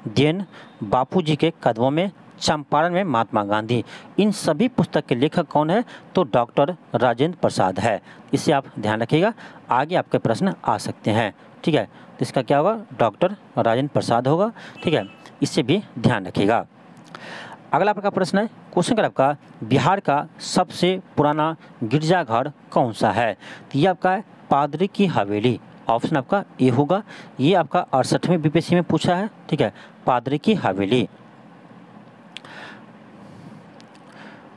S1: देन, बापू जी के कदमों में, चंपारण में महात्मा गांधी, इन सभी पुस्तक के लेखक कौन है, तो डॉक्टर राजेंद्र प्रसाद है। इसे आप ध्यान रखिएगा, आगे आपके प्रश्न आ सकते हैं, ठीक है। तो इसका क्या होगा, डॉक्टर राजेंद्र प्रसाद होगा, ठीक है। इसे भी ध्यान रखिएगा। अगला आपका प्रश्न है, क्वेश्चन का आपका बिहार का सबसे पुराना गिरजाघर कौन सा है। तो ये आपका है पादरी की हवेली। ऑप्शन आपका ए होगा, ये आपका 68वें बीपीएससी में पूछा है, ठीक है। पादरी की हवेली।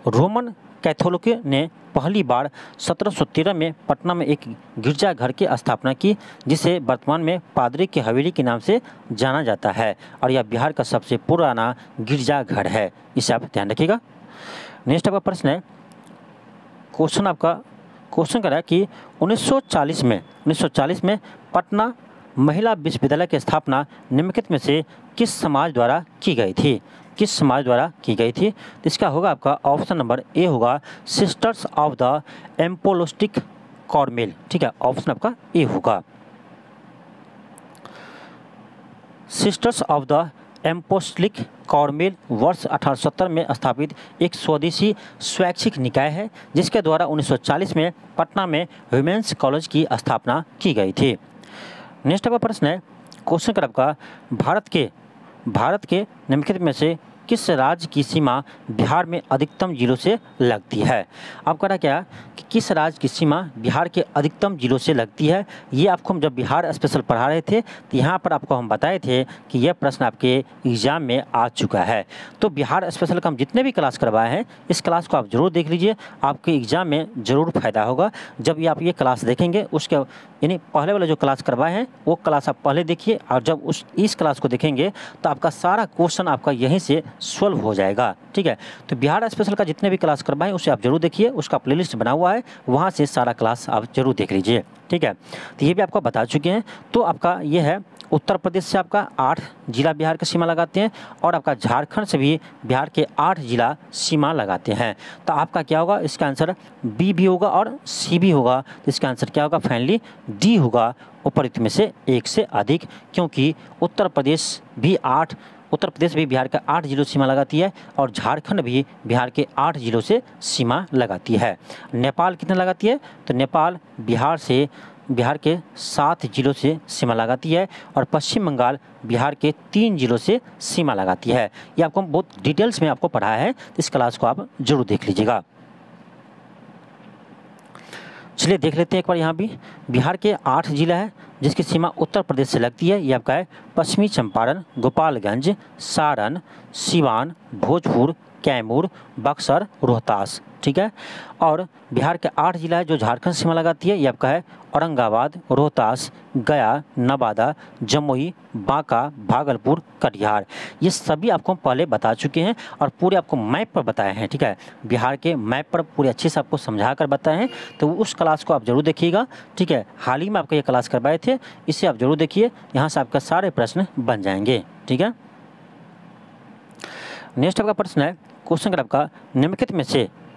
S1: रोमन कैथोलिकों ने पहली बार 1713 में पटना में एक गिरजाघर की स्थापना की, जिसे वर्तमान में पादरी की हवेली के नाम से जाना जाता है, और यह बिहार का सबसे पुराना गिरजाघर है। इसे आप ध्यान रखिएगा। नेक्स्ट आपका प्रश्न है, क्वेश्चन कर रहा है कि 1940 में पटना महिला विश्वविद्यालय की स्थापना निम्नलिखित में से किस समाज द्वारा की गई थी? किस समाज द्वारा की गई थी? तो इसका होगा आपका ऑप्शन नंबर ए होगा सिस्टर्स ऑफ द एम्पोलोस्टिक कॉर्मेल। ठीक है, ऑप्शन आपका ए होगा सिस्टर्स ऑफ द एम्पोस्टलिक कॉर्मेल वर्ष 1870 में स्थापित एक स्वदेशी स्वैच्छिक निकाय है, जिसके द्वारा 1940 में पटना में वुमेन्स कॉलेज की स्थापना की गई थी। नेक्स्ट आपका प्रश्न है, क्वेश्चन कर आपका भारत के निम्नलिखित में से किस राज्य की सीमा बिहार में अधिकतम जिलों से लगती है? आप कह रहा क्या कि किस राज्य की सीमा बिहार के अधिकतम जिलों से लगती है? ये आपको हम जब बिहार स्पेशल पढ़ा रहे थे तो यहाँ पर आपको हम बताए थे कि यह प्रश्न आपके एग्जाम में आ चुका है। तो बिहार स्पेशल का हम जितने भी क्लास करवाए हैं, इस क्लास को आप जरूर देख लीजिए, आपके एग्जाम में ज़रूर फायदा होगा। जब ये आप ये क्लास देखेंगे, उसके यानी पहले वाला जो क्लास करवाए हैं वो क्लास आप पहले देखिए, और जब इस क्लास को देखेंगे तो आपका सारा क्वेश्चन आपका यहीं से सॉल्व हो जाएगा। ठीक है, तो बिहार स्पेशल का जितने भी क्लास करवाएं उसे आप जरूर देखिए, उसका प्लेलिस्ट बना हुआ है, वहाँ से सारा क्लास आप जरूर देख लीजिए। ठीक है, तो ये भी आपको बता चुके हैं। तो आपका ये है उत्तर प्रदेश से आपका 8 जिला बिहार की सीमा लगाते हैं, और आपका झारखंड से भी बिहार के 8 जिला सीमा लगाते हैं। तो आपका क्या होगा, इसका आंसर बी भी होगा और सी भी होगा। तो इसका आंसर क्या होगा, फाइनली डी होगा, उपरोक्त में से एक से अधिक, क्योंकि उत्तर प्रदेश भी बिहार के 8 जिलों सीमा लगाती है, और झारखंड भी बिहार के 8 जिलों से सीमा लगाती है। नेपाल कितने लगाती है? तो नेपाल बिहार के 7 जिलों से सीमा लगाती है, और पश्चिम बंगाल बिहार के 3 जिलों से सीमा लगाती है। ये आपको बहुत डिटेल्स में आपको पढ़ाया है, इस क्लास को आप जरूर देख लीजिएगा। चलिए देख लेते हैं एक बार। यहाँ भी बिहार के 8 जिला है जिसकी सीमा उत्तर प्रदेश से लगती है। ये आपका है पश्चिमी चंपारण, गोपालगंज, सारण, सिवान, भोजपुर, कैमूर, बक्सर, रोहतास। ठीक है, और बिहार के 8 जिला है जो झारखंड सीमा लगाती है। ये आपका है औरंगाबाद, रोहतास, गया, नवादा, जमुई, बांका, भागलपुर, कटिहार। ये सभी आपको पहले बता चुके हैं और पूरे आपको मैप पर बताए हैं। ठीक है, बिहार के मैप पर पूरे अच्छे से आपको समझा कर बताए हैं, तो उस क्लास को आप जरूर देखिएगा। ठीक है, हाल ही में आपको ये क्लास करवाए थे, इसे आप जरूर देखिए, यहाँ से आपका सारे प्रश्न बन जाएंगे। ठीक है, नेक्स्ट आपका प्रश्न है, क्वेश्चन कर आपका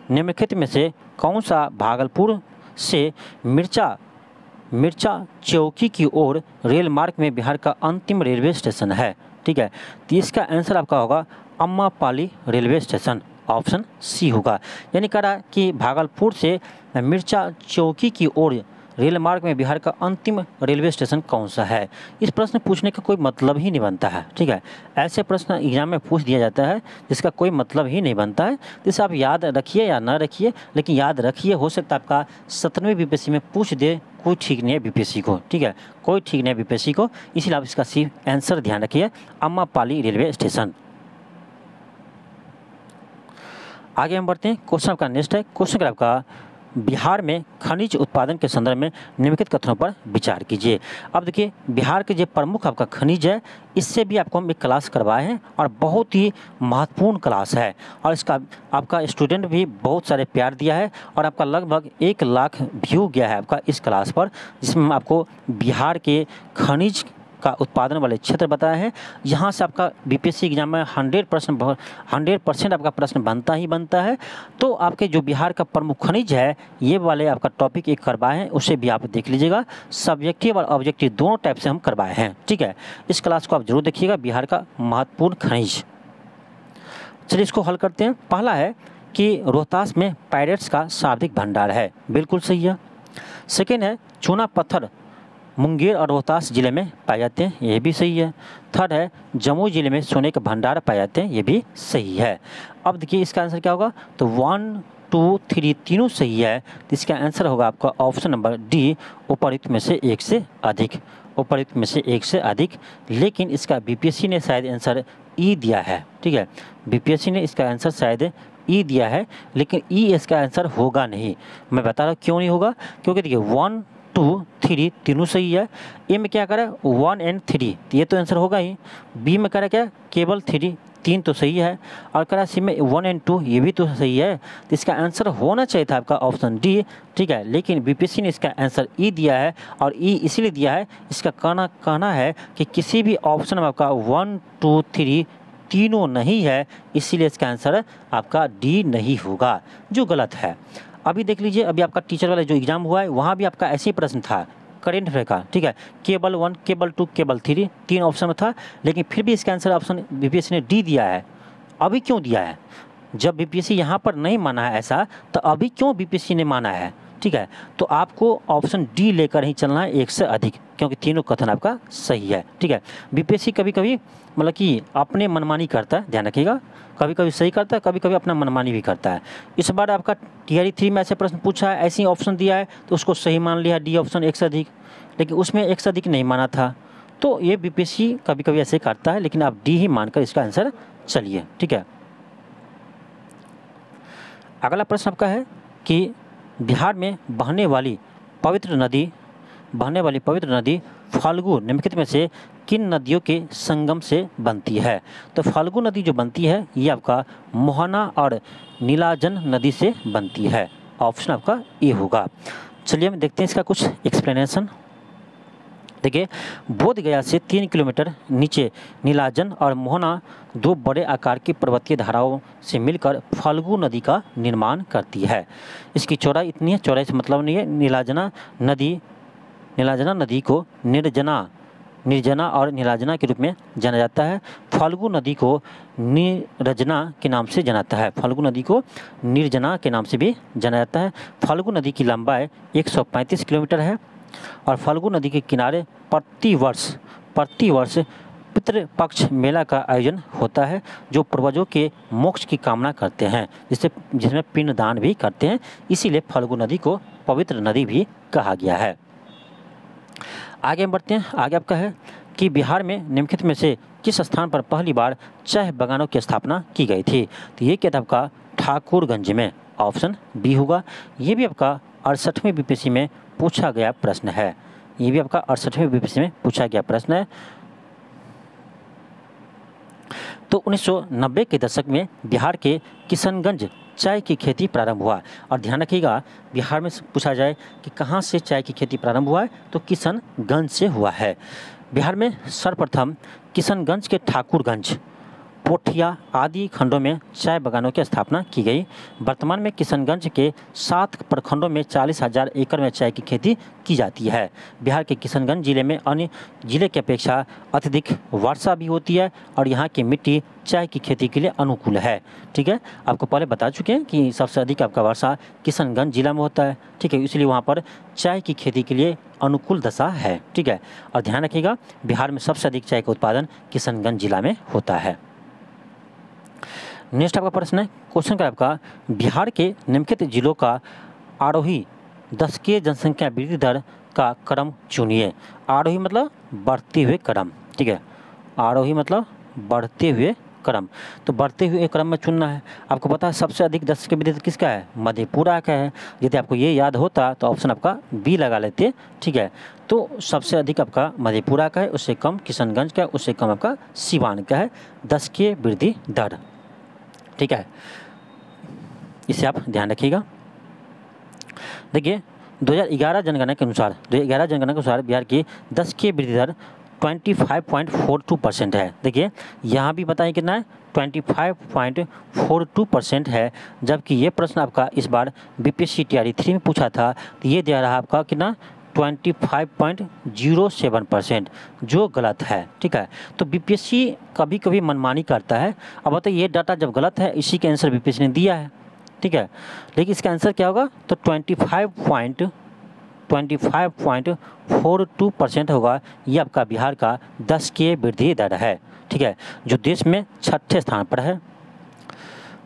S1: निम्नलिखित में से कौन सा भागलपुर से मिर्चा चौकी की ओर रेल मार्ग में बिहार का अंतिम रेलवे स्टेशन है? ठीक है, तो इसका आंसर आपका होगा अम्मापाली रेलवे स्टेशन, ऑप्शन सी होगा। यानी कह रहा कि भागलपुर से मिर्चा चौकी की ओर रेल मार्ग में बिहार का अंतिम रेलवे स्टेशन कौन सा है? इस प्रश्न पूछने का कोई मतलब ही नहीं बनता है। ठीक है, ऐसे प्रश्न एग्जाम में पूछ दिया जाता है जिसका कोई मतलब ही नहीं बनता है। जिसे आप याद रखिए या ना रखिए, लेकिन याद रखिए, हो सकता है आपका 17वीं बीपीएससी में पूछ दे, कोई ठीक नहीं है बीपीएससी को। ठीक है, कोई ठीक नहीं है बीपीएससी को, इसलिए आप इसका सी आंसर ध्यान रखिए, अम्मापाली रेलवे स्टेशन। आगे हम बढ़ते हैं, क्वेश्चन आपका नेक्स्ट है, क्वेश्चन का आपका बिहार में खनिज उत्पादन के संदर्भ में निम्नलिखित कथनों पर विचार कीजिए। अब देखिए, बिहार के जो प्रमुख आपका खनिज है, इससे भी आपको हम एक क्लास करवाए हैं और बहुत ही महत्वपूर्ण क्लास है, और इसका आपका स्टूडेंट भी बहुत सारे प्यार दिया है, और आपका लगभग 1 लाख व्यू गया है आपका इस क्लास पर, जिसमें आपको बिहार के खनिज का उत्पादन वाले क्षेत्र बताया है। यहाँ से आपका बीपीएससी एग्जाम में 100% आपका प्रश्न बनता ही बनता है। तो आपके जो बिहार का प्रमुख खनिज है, ये वाले आपका टॉपिक एक करवाए हैं, उसे भी आप देख लीजिएगा। सब्जेक्टिव और ऑब्जेक्टिव दोनों टाइप से हम करवाए हैं। ठीक है, इस क्लास को आप जरूर देखिएगा, बिहार का महत्वपूर्ण खनिज। चलिए इसको हल करते हैं। पहला है कि रोहतास में पायरेट्स का शाब्दिक भंडार है, बिल्कुल सही है। सेकेंड है चूना पत्थर मुंगेर और रोहतास जिले में पाए जाते हैं, ये भी सही है। थर्ड है जमुई जिले में सोने के भंडार पाए जाते हैं, ये भी सही है। अब देखिए इसका आंसर क्या होगा, तो 1, 2, 3 तीनों सही है, तो इसका आंसर होगा आपका ऑप्शन नंबर डी, उपयुक्त में से एक से अधिक, उपयुक्त में से एक से अधिक। लेकिन इसका बीपीएससी ने शायद आंसर ई दिया है। ठीक है, बीपीएससी ने इसका आंसर शायद ई दिया है, लेकिन ई इसका आंसर होगा नहीं। मैं बता रहा हूँ क्यों नहीं होगा, क्योंकि देखिए 1 2 3 तीनों सही है। ए में क्या करा 1 and 3, तो ये तो आंसर होगा ही। बी में करा क्या केवल 3, 3 तो सही है। और करा सी में 1 and 2, ये भी तो सही है। तो इसका आंसर होना चाहिए था आपका ऑप्शन डी, ठीक है। लेकिन बीपीएससी ने इसका आंसर ई दिया है, और ई इसीलिए दिया है, इसका कहना है कि किसी भी ऑप्शन में आपका 1 2 3 तीनों नहीं है, इसीलिए इसका आंसर आपका डी नहीं होगा, जो गलत है। अभी देख लीजिए, अभी आपका टीचर वाला जो एग्जाम हुआ है वहाँ भी आपका ऐसे ही प्रश्न था करेंट अफेयर का, ठीक है। केवल 1, केवल 2, केवल 3, 3 ऑप्शन में था, लेकिन फिर भी इसका आंसर ऑप्शन बीपीएससी ने डी दिया है। अभी क्यों दिया है? जब बीपीएससी यहाँ पर नहीं माना है ऐसा, तो अभी क्यों बीपीएससी ने माना है, ठीक है। तो आपको ऑप्शन डी लेकर ही चलना है, एक से अधिक, क्योंकि तीनों कथन आपका सही है, ठीक है। बीपीएससी कभी कभी मतलब कि अपने मनमानी करता है, ध्यान रखिएगा, कभी कभी सही करता है, कभी कभी अपना मनमानी भी करता है। इस बार आपका टीआरई 3 में ऐसे प्रश्न पूछा है, ऐसे ही ऑप्शन दिया है, तो उसको सही मान लिया डी ऑप्शन एक से अधिक, लेकिन उसमें एक से अधिक नहीं माना था। तो ये बीपीएससी कभी कभी ऐसे करता है, लेकिन आप डी ही मानकर इसका आंसर चलिए, ठीक है। अगला प्रश्न आपका है कि बिहार में बहने वाली पवित्र नदी फाल्गु निम्नलिखित में से किन नदियों के संगम से बनती है? तो फाल्गु नदी जो बनती है ये आपका मोहना और नीलाजन नदी से बनती है। ऑप्शन आपका ए होगा। चलिए हम देखते हैं इसका कुछ एक्सप्लेनेशन। देखिए, बोधगया से 3 किलोमीटर नीचे नीलाजन और मोहना दो बड़े आकार की पर्वतीय धाराओं से मिलकर फाल्गु नदी का निर्माण करती है। इसकी चौड़ाई इतनी है, चौड़ाई से मतलब नहीं है। नीलाजना नदी को निर्जना और नीलाजना के रूप में जाना जाता है। फाल्गु नदी को निर्जना के नाम से जाना जाता है। फाल्गु नदी को निर्जना के नाम से भी जाना जाता है। फाल्गु नदी की लंबाई 135 किलोमीटर है और फाल्गु नदी के किनारे प्रति वर्ष पितृपक्ष मेला का आयोजन होता है, जो पूर्वजों के मोक्ष की कामना करते हैं, जिसमें पिंडदान भी करते हैं। इसीलिए फाल्गु नदी को पवित्र नदी भी कहा गया है। आगे हम बढ़ते हैं। आगे आपका है कि बिहार में निम्नलिखित में से किस स्थान पर पहली बार चाय बागानों की स्थापना की गई थी? तो ये क्या था आपका ठाकुरगंज में। ऑप्शन बी होगा। ये भी आपका 68वें बीपीएससी में पूछा गया प्रश्न है। ये भी आपका 68वें बीपीएससी में पूछा गया प्रश्न है। तो 1990 के दशक में बिहार के किशनगंज चाय की खेती प्रारंभ हुआ। और ध्यान रखिएगा, बिहार में पूछा जाए कि कहाँ से चाय की खेती प्रारंभ हुआ है, तो किशनगंज से हुआ है। बिहार में सर्वप्रथम किशनगंज के ठाकुरगंज, पोठिया आदि खंडों में चाय बागानों की स्थापना की गई। वर्तमान में किशनगंज के 7 प्रखंडों में 40,000 एकड़ में चाय की खेती की जाती है। बिहार के किशनगंज जिले में अन्य जिले की अपेक्षा अत्यधिक वर्षा भी होती है और यहाँ की मिट्टी चाय की खेती के लिए अनुकूल है। ठीक है, आपको पहले बता चुके हैं कि सबसे अधिक आपका वर्षा किशनगंज जिला में होता है। ठीक है, इसलिए वहाँ पर चाय की खेती के लिए अनुकूल दशा है। ठीक है, और ध्यान रखिएगा, बिहार में सबसे अधिक चाय का उत्पादन किशनगंज जिला में होता है। नेक्स्ट आपका प्रश्न है, क्वेश्चन का आपका बिहार के निम्नलिखित जिलों का आरोही दशकीय जनसंख्या वृद्धि दर का क्रम चुनिए। आरोही मतलब बढ़ते हुए क्रम। ठीक है, आरोही मतलब बढ़ते हुए क्रम। तो बढ़ते हुए क्रम में चुनना है। आपको पता है सबसे अधिक दशकीय वृद्धि दर किसका है? मधेपुरा का है। यदि आपको ये याद होता तो ऑप्शन आपका बी लगा लेते। ठीक है, तो सबसे अधिक आपका मधेपुरा का है, उससे कम किशनगंज का है, उससे कम आपका सिवान का है दशकीय वृद्धि दर। ठीक है, इसे आप ध्यान रखिएगा। देखिए 2011 जनगणना के अनुसार बिहार की दशकीय वृद्धि दर 25.42% है। देखिए यहाँ भी बताइए कितना है, 25.42% है। जबकि ये प्रश्न आपका इस बार बीपीएससी टीआरई 3 में पूछा था, तो ये दे रहा आपका कितना 25.07%, जो गलत है। ठीक है, तो बीपीएससी कभी कभी मनमानी करता है। अब बताइए ये डाटा जब गलत है, इसी का आंसर बीपीएससी ने दिया है। ठीक है, लेकिन इसका आंसर क्या होगा? तो 25.42% होगा। ये आपका बिहार का दशकीय वृद्धि दर है। ठीक है, जो देश में 6ठे स्थान पर है।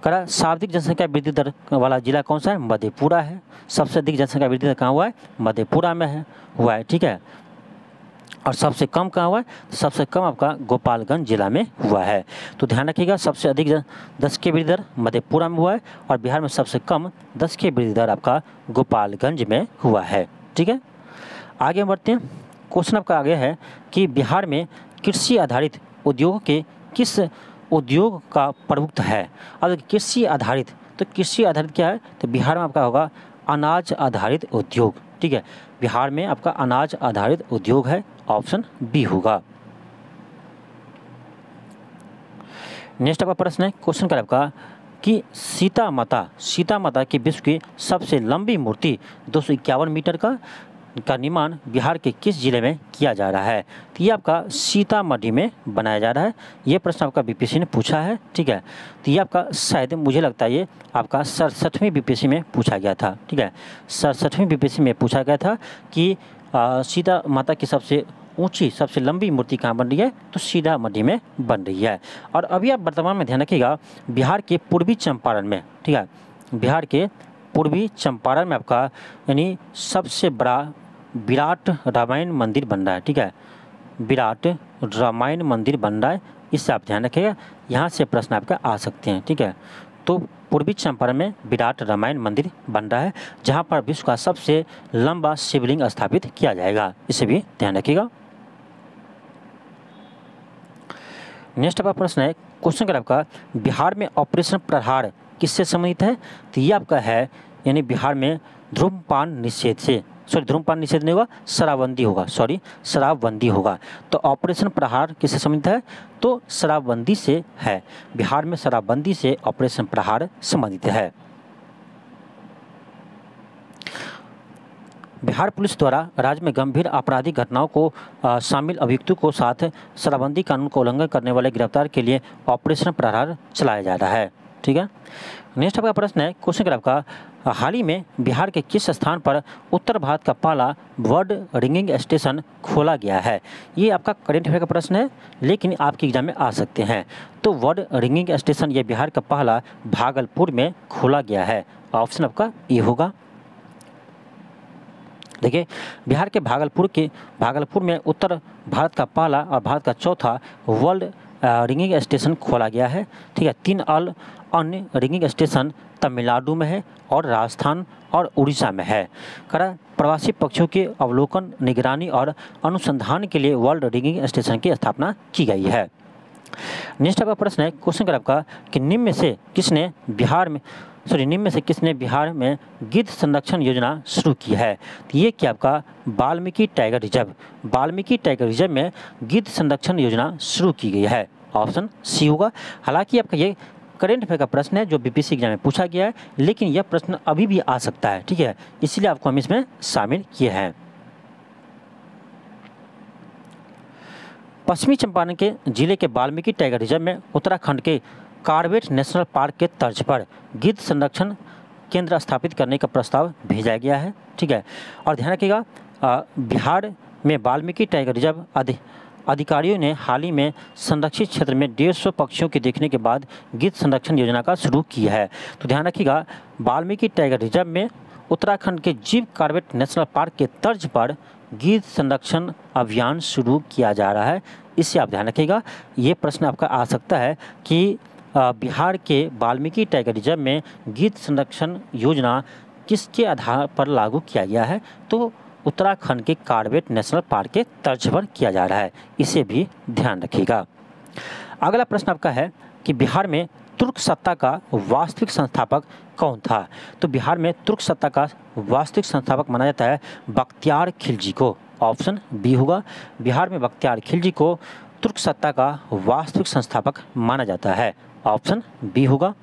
S1: करा सर्वाधिक जनसंख्या वृद्धि दर वाला जिला कौन सा है? मधेपुरा है। सबसे अधिक जनसंख्या वृद्धि दर कहाँ हुआ है? मधेपुरा में है हुआ है। ठीक है, और सबसे कम कहाँ हुआ है? सबसे कम आपका गोपालगंज जिला में हुआ है। तो ध्यान रखिएगा, सबसे अधिक 10 की वृद्धि दर मधेपुरा में हुआ है और बिहार में सबसे कम 10 की वृद्धि दर आपका गोपालगंज में हुआ है। ठीक है, आगे बढ़ते हैं। क्वेश्चन आपका आगे है कि बिहार में कृषि आधारित उद्योग के किस उद्योग का प्रभुत्व है? अब कृषि आधारित, तो कृषि आधारित क्या है? तो बिहार में आपका होगा अनाज आधारित उद्योग। ठीक है, बिहार में आपका अनाज आधारित उद्योग है, ऑप्शन बी होगा। नेक्स्ट आपका प्रश्न है, क्वेश्चन का आपका कि सीता माता की विश्व की सबसे लंबी मूर्ति 251 मीटर का निर्माण बिहार के किस जिले में किया जा रहा है? तो ये आपका सीतामढ़ी में बनाया जा रहा है। ये प्रश्न आपका बीपीएससी ने पूछा है। ठीक है, तो ये आपका शायद मुझे लगता है ये आपका 67वीं बीपीएससी में पूछा गया था। ठीक है, 67वीं बीपीएससी में पूछा गया था कि सीता माता की सबसे ऊंची सबसे लंबी मूर्ति कहाँ बन रही है? तो सीतामढ़ी में बन रही है। और अभी आप वर्तमान में ध्यान रखिएगा, बिहार के पूर्वी चंपारण में, ठीक है, बिहार के पूर्वी चंपारण में आपका यानी सबसे बड़ा विराट रामायण मंदिर बन रहा है। ठीक है, विराट रामायण मंदिर बन रहा है, इससे आप ध्यान रखिएगा, यहाँ से प्रश्न आपका आ सकते हैं। ठीक है, तो पूर्वी चंपारण में विराट रामायण मंदिर बन रहा है, जहाँ पर विश्व का सबसे लंबा शिवलिंग स्थापित किया जाएगा, इसे भी ध्यान रखिएगा। नेक्स्ट आपका प्रश्न है, क्वेश्चन का आपका बिहार में ऑपरेशन प्रहार किससे संबंधित है? तो ये आपका है यानी बिहार में धूम्रपान निषेध से, धूम्रपान निषेध नहीं होगा, शराबबंदी होगा, शराबबंदी होगा। तो ऑपरेशन प्रहार किससे संबंधित है? तो शराबबंदी से है, बिहार में शराबबंदी से ऑपरेशन प्रहार संबंधित है। बिहार पुलिस द्वारा राज्य में गंभीर आपराधिक घटनाओं को शामिल अभियुक्तों को साथ शराबबंदी कानून का उल्लंघन करने वाले गिरफ्तार के लिए ऑपरेशन प्रहार चलाया जा रहा है। ठीक है, नेक्स्ट आपका प्रश्न है, क्वेश्चन का आपका हाल ही में बिहार के किस स्थान पर उत्तर भारत का पहला बर्ड रिंगिंग स्टेशन खोला गया है? ये आपका करेंट अफेयर का प्रश्न है, लेकिन आपके एग्जाम में आ सकते हैं। तो बर्ड रिंगिंग स्टेशन ये बिहार का पहला भागलपुर में खोला गया है, ऑप्शन आपका ए होगा। देखिए, बिहार के भागलपुर में उत्तर भारत का पहला और भारत का चौथा वर्ल्ड रिंगिंग स्टेशन खोला गया है। ठीक है, 3 अन्य रिंगिंग स्टेशन तमिलनाडु में है और राजस्थान और उड़ीसा में है। प्रवासी पक्षियों के अवलोकन, निगरानी और अनुसंधान के लिए वर्ल्ड रिंगिंग स्टेशन की स्थापना की गई है। नेक्स्ट आपका प्रश्न है, क्वेश्चन का आपका कि निम्न में से किसने बिहार में गिद्ध संरक्षण योजना शुरू की है? तो ये क्या आपका वाल्मीकि टाइगर रिजर्व में गिद्ध संरक्षण योजना शुरू की गई है, ऑप्शन सी होगा। हालांकि आपका ये करेंट अफेयर का प्रश्न है जो बीपीएससी एग्जाम में पूछा गया है, लेकिन यह प्रश्न अभी भी आ सकता है। ठीक है, इसलिए आपको हम इसमें शामिल किए हैं। पश्चिमी चंपारण के जिले के वाल्मीकि टाइगर रिजर्व में उत्तराखंड के कॉर्बेट नेशनल पार्क के तर्ज पर गिद्ध संरक्षण केंद्र स्थापित करने का प्रस्ताव भेजा गया है। ठीक है, और ध्यान रखिएगा, बिहार में वाल्मीकि टाइगर रिजर्व अधिकारियों ने हाल ही में संरक्षित क्षेत्र में 150 पक्षियों के देखने के बाद गिद्ध संरक्षण योजना का शुरू किया है। तो ध्यान रखिएगा, वाल्मीकि टाइगर रिजर्व में उत्तराखंड के जीव कॉर्बेट नेशनल पार्क के तर्ज पर गिद्ध संरक्षण अभियान शुरू किया जा रहा है, इससे आप ध्यान रखिएगा। ये प्रश्न आपका आ सकता है कि बिहार के वाल्मीकि टाइगर रिजर्व में गिद्ध संरक्षण योजना किसके आधार पर लागू किया गया है? तो उत्तराखंड के कॉर्बेट नेशनल पार्क के तर्ज पर किया जा रहा है, इसे भी ध्यान रखिएगा। अगला प्रश्न आपका है कि बिहार में तुर्क सत्ता का वास्तविक संस्थापक कौन था? तो बिहार में तुर्क सत्ता का वास्तविक संस्थापक माना जाता है बख्तियार खिलजी को, ऑप्शन बी होगा। बिहार में बख्तियार खिलजी को तुर्क सत्ता का वास्तविक संस्थापक माना जाता है, ऑप्शन बी होगा।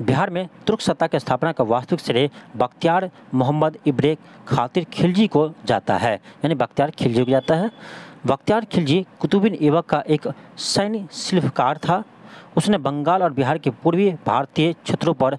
S1: बिहार में तुर्क सत्ता की स्थापना का वास्तविक श्रेय बख्तियार मोहम्मद इब्ने खातिर खिलजी को जाता है, यानी बख्तियार खिलजी को जाता है। बख्तियार खिलजी कुतुबुद्दीन ऐबक का एक सैन्य शिल्पकार था। उसने बंगाल और बिहार के पूर्वी भारतीय क्षेत्रों पर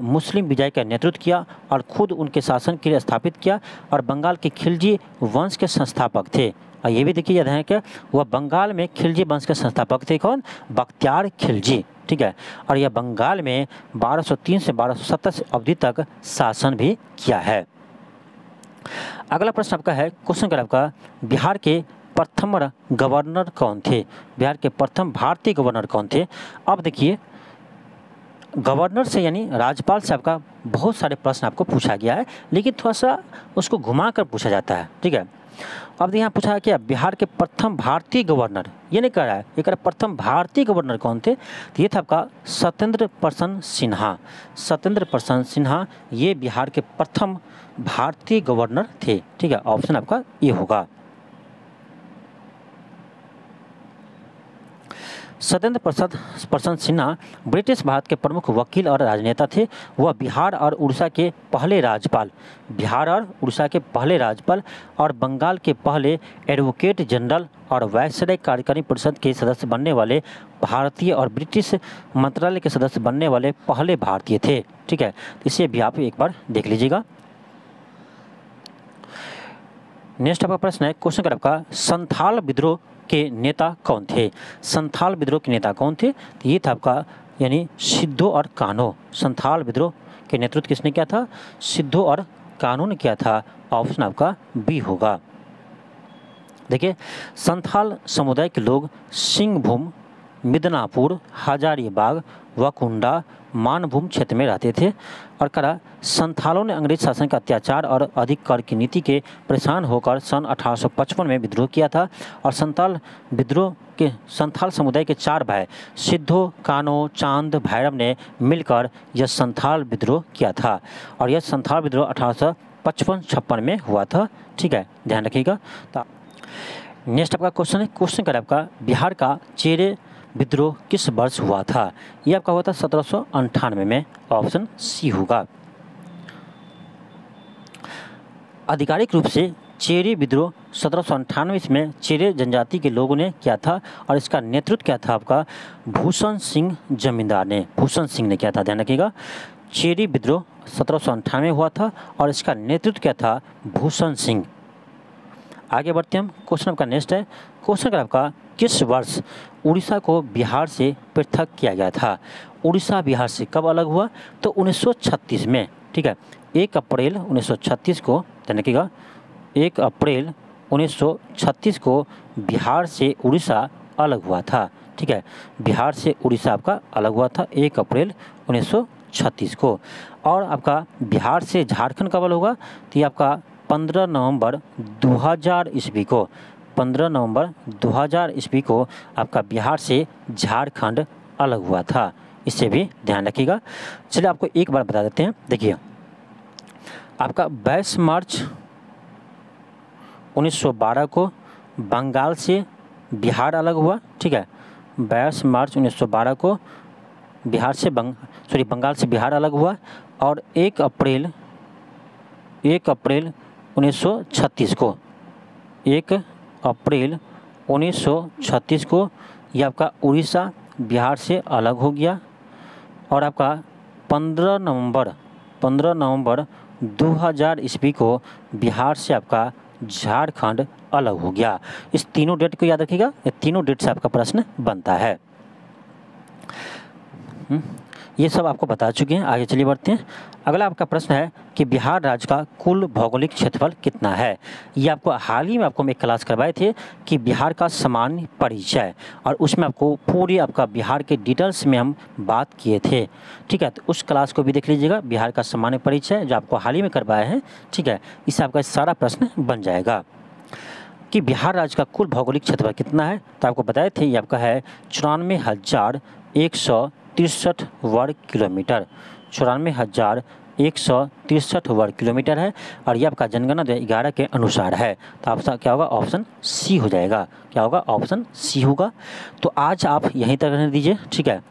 S1: मुस्लिम विजय का नेतृत्व किया और खुद उनके शासन के लिए स्थापित किया, और बंगाल के खिलजी वंश के संस्थापक थे। और ये भी देखिए याद है कि वह बंगाल में खिलजी वंश के संस्थापक थे, कौन? बख्तियार खिलजी। ठीक है, और यह बंगाल में 1203 से 1270 अवधि तक शासन भी किया है। अगला प्रश्न आपका है, क्वेश्चन कर आपका, बिहार के प्रथम गवर्नर कौन थे? बिहार के प्रथम भारतीय गवर्नर कौन थे? अब देखिए, गवर्नर से यानी राज्यपाल से आपका बहुत सारे प्रश्न आपको पूछा गया है, लेकिन थोड़ा सा उसको घुमा कर पूछा जाता है, ठीक है। अब यहाँ पूछा है क्या, बिहार के प्रथम भारतीय गवर्नर, ये नहीं कह रहा है, ये कह रहा है प्रथम भारतीय गवर्नर कौन थे? तो ये था आपका सत्येंद्र प्रसन्न सिन्हा। सत्येंद्र प्रसन्न सिन्हा ये बिहार के प्रथम भारतीय गवर्नर थे, ठीक है। ऑप्शन आपका ये होगा। सत्येंद्र प्रसन्न सिन्हा ब्रिटिश भारत के प्रमुख वकील और राजनेता थे। वह बिहार और उड़ीसा के पहले राज्यपाल, और बंगाल के पहले एडवोकेट जनरल और वायसराय कार्यकारी परिषद के सदस्य बनने वाले भारतीय और ब्रिटिश मंत्रालय के सदस्य बनने वाले पहले भारतीय थे, ठीक है। इसे भी आप एक बार देख लीजिएगा। नेक्स्ट आपका प्रश्न है, क्वेश्चन कर आपका, संथाल विद्रोह के नेता कौन थे? संथाल विद्रोह के नेता कौन थे? तो ये था आपका यानी सिद्धू और कान्हो। संथाल विद्रोह के नेतृत्व किसने किया था? सिद्धू और कान्हो ने किया था। ऑप्शन आपका बी होगा। देखिए, संथाल समुदाय के लोग सिंहभूम, मिदनापुर, हजारीबाग, वकुंडा, मानभूम क्षेत्र में रहते थे। और करा, संथालों ने अंग्रेज शासन का अत्याचार और अधिक कर की नीति के परेशान होकर सन 1855 में विद्रोह किया था। और संथाल समुदाय के 4 भाई सिद्धू, कान्हो, चांद, भैरव ने मिलकर यह संथाल विद्रोह किया था। और यह संथाल विद्रोह 1855-56 में हुआ था, ठीक है, ध्यान रखिएगा। नेक्स्ट आपका क्वेश्चन है, क्वेश्चन कर आपका, बिहार का चेरे विद्रोह किस वर्ष हुआ था? यह आपका हुआ था 1798 में। ऑप्शन सी होगा। आधिकारिक रूप से चेरे विद्रोह 1798 में चेरे जनजाति के लोगों ने किया था। और इसका नेतृत्व किया था आपका भूषण सिंह जमींदार ने। भूषण सिंह ने किया था, ध्यान रखिएगा। चेरे विद्रोह 1798 में हुआ था और इसका नेतृत्व किया था भूषण सिंह। आगे बढ़ते हैं हम। क्वेश्चन आपका नेक्स्ट है, क्वेश्चन आपका, किस वर्ष उड़ीसा को बिहार से पृथक किया गया था? उड़ीसा बिहार से कब अलग हुआ? तो 1936 में, ठीक है। 1 अप्रैल 1936 को, ध्यान रखिएगा, 1 अप्रैल 1936 को बिहार से उड़ीसा अलग हुआ था, ठीक है। बिहार से उड़ीसा आपका अलग हुआ था 1 अप्रैल 1936 को। और आपका बिहार से झारखंड कब अलग होगा? तो ये आपका 15 नवंबर 2000 ईस्वी को, 15 नवंबर 2000 ईस्वी को आपका बिहार से झारखंड अलग हुआ था। इससे भी ध्यान रखिएगा। चलिए आपको एक बार बता देते हैं। देखिए, आपका 22 मार्च 1912 को बंगाल से बिहार अलग हुआ, ठीक है। 22 मार्च 1912 को बंगाल से बिहार अलग हुआ। और 1 अप्रैल 1936 को, 1 अप्रैल 1936 को यह आपका उड़ीसा बिहार से अलग हो गया। और आपका 15 नवंबर 2000 ईस्वी को बिहार से आपका झारखंड अलग हो गया। इस तीनों डेट को याद रखिएगा, ये तीनों डेट से आपका प्रश्न बनता है। ये सब आपको बता चुके हैं। आगे चलिए बढ़ते हैं। अगला आपका प्रश्न है कि बिहार राज्य का कुल भौगोलिक क्षेत्रफल कितना है? ये आपको हाल ही में आपको हम एक क्लास करवाए थे कि बिहार का सामान्य परिचय, और उसमें आपको पूरी आपका बिहार के डिटेल्स में हम बात किए थे, ठीक है। तो उस क्लास को भी देख लीजिएगा, बिहार का सामान्य परिचय जो आपको हाल ही में करवाया है, ठीक है। इससे आपका सारा प्रश्न बन जाएगा कि बिहार राज्य का कुल भौगोलिक क्षेत्रफल कितना है। तो आपको बताए थे ये आपका है 94,163 वर्ग किलोमीटर। 94,163 वर्ग किलोमीटर है। और ये आपका जनगणना 2011 के अनुसार है। तो आपका क्या होगा? ऑप्शन सी हो जाएगा। क्या होगा? ऑप्शन सी होगा। तो आज आप यहीं तक रहने दीजिए, ठीक है।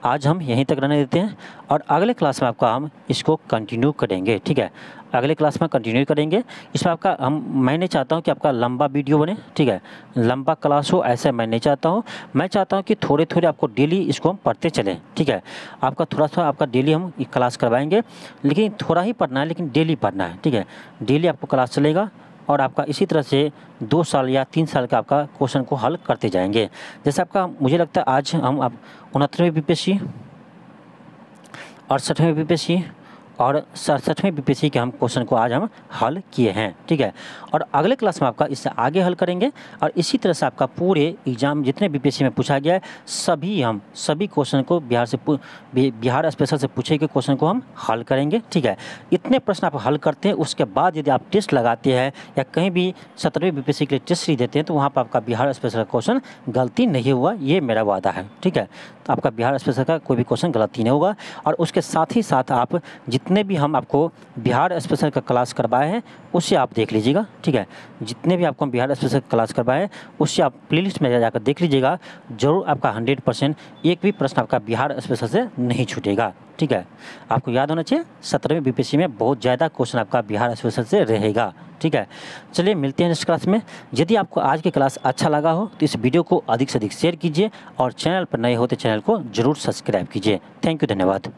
S1: आज हम यहीं तक रहने देते हैं और अगले क्लास में आपका हम इसको कंटिन्यू करेंगे, ठीक है। अगले क्लास में कंटिन्यू करेंगे। इसमें आपका मैं नहीं चाहता हूँ कि आपका लंबा वीडियो बने, ठीक है, लंबा क्लास हो, ऐसा मैं नहीं चाहता हूँ। मैं चाहता हूँ कि थोड़े थोड़े आपको डेली इसको हम पढ़ते चलें, ठीक है। आपका थोड़ा सा आपका डेली हम क्लास करवाएंगे, लेकिन थोड़ा ही पढ़ना है, लेकिन डेली पढ़ना है, ठीक है। डेली आपको क्लास चलेगा और आपका इसी तरह से 2 साल या 3 साल का आपका क्वेश्चन को हल करते जाएंगे। जैसे आपका मुझे लगता है आज हम 69वें बीपीएससी, 68वें बीपीएससी और 67वें बीपीएससी के हम क्वेश्चन को आज हम हल किए हैं। ठीक है, और अगले क्लास में आपका इससे आगे हल करेंगे और इसी तरह से आपका पूरे एग्जाम जितने बीपीएससी में पूछा गया है सभी क्वेश्चन को बिहार स्पेशल से पूछे गए क्वेश्चन को हम हल करेंगे। ठीक है, इतने प्रश्न आप हल करते हैं, उसके बाद यदि आप टेस्ट लगाते हैं या कहीं भी 17वें बीपीएससी के लिए टेस्ट सीरीज देते हैं तो वहाँ पर आपका बिहार स्पेशल क्वेश्चन गलती नहीं हुआ, ये मेरा वादा है। ठीक है, तो आपका बिहार स्पेशल का कोई भी क्वेश्चन गलती नहीं होगा। और उसके साथ ही साथ आप जितने भी हम आपको बिहार स्पेशल का क्लास करवाए हैं उससे आप देख लीजिएगा। ठीक है, जितने भी आपको हम बिहार स्पेशल क्लास करवाए हैं उससे आप प्लेलिस्ट में जाकर देख लीजिएगा, जरूर आपका 100% एक भी प्रश्न आपका बिहार स्पेशल से नहीं छूटेगा। ठीक है, आपको याद होना चाहिए 17वें बीपीएससी में बहुत ज़्यादा क्वेश्चन आपका बिहार स्पेशल से रहेगा। ठीक है, चलिए मिलते हैं नेक्स्ट क्लास में। यदि आपको आज की क्लास अच्छा लगा हो तो इस वीडियो को अधिक से अधिक शेयर कीजिए और चैनल पर नए हो तो चैनल को जरूर सब्सक्राइब कीजिए। थैंक यू, धन्यवाद।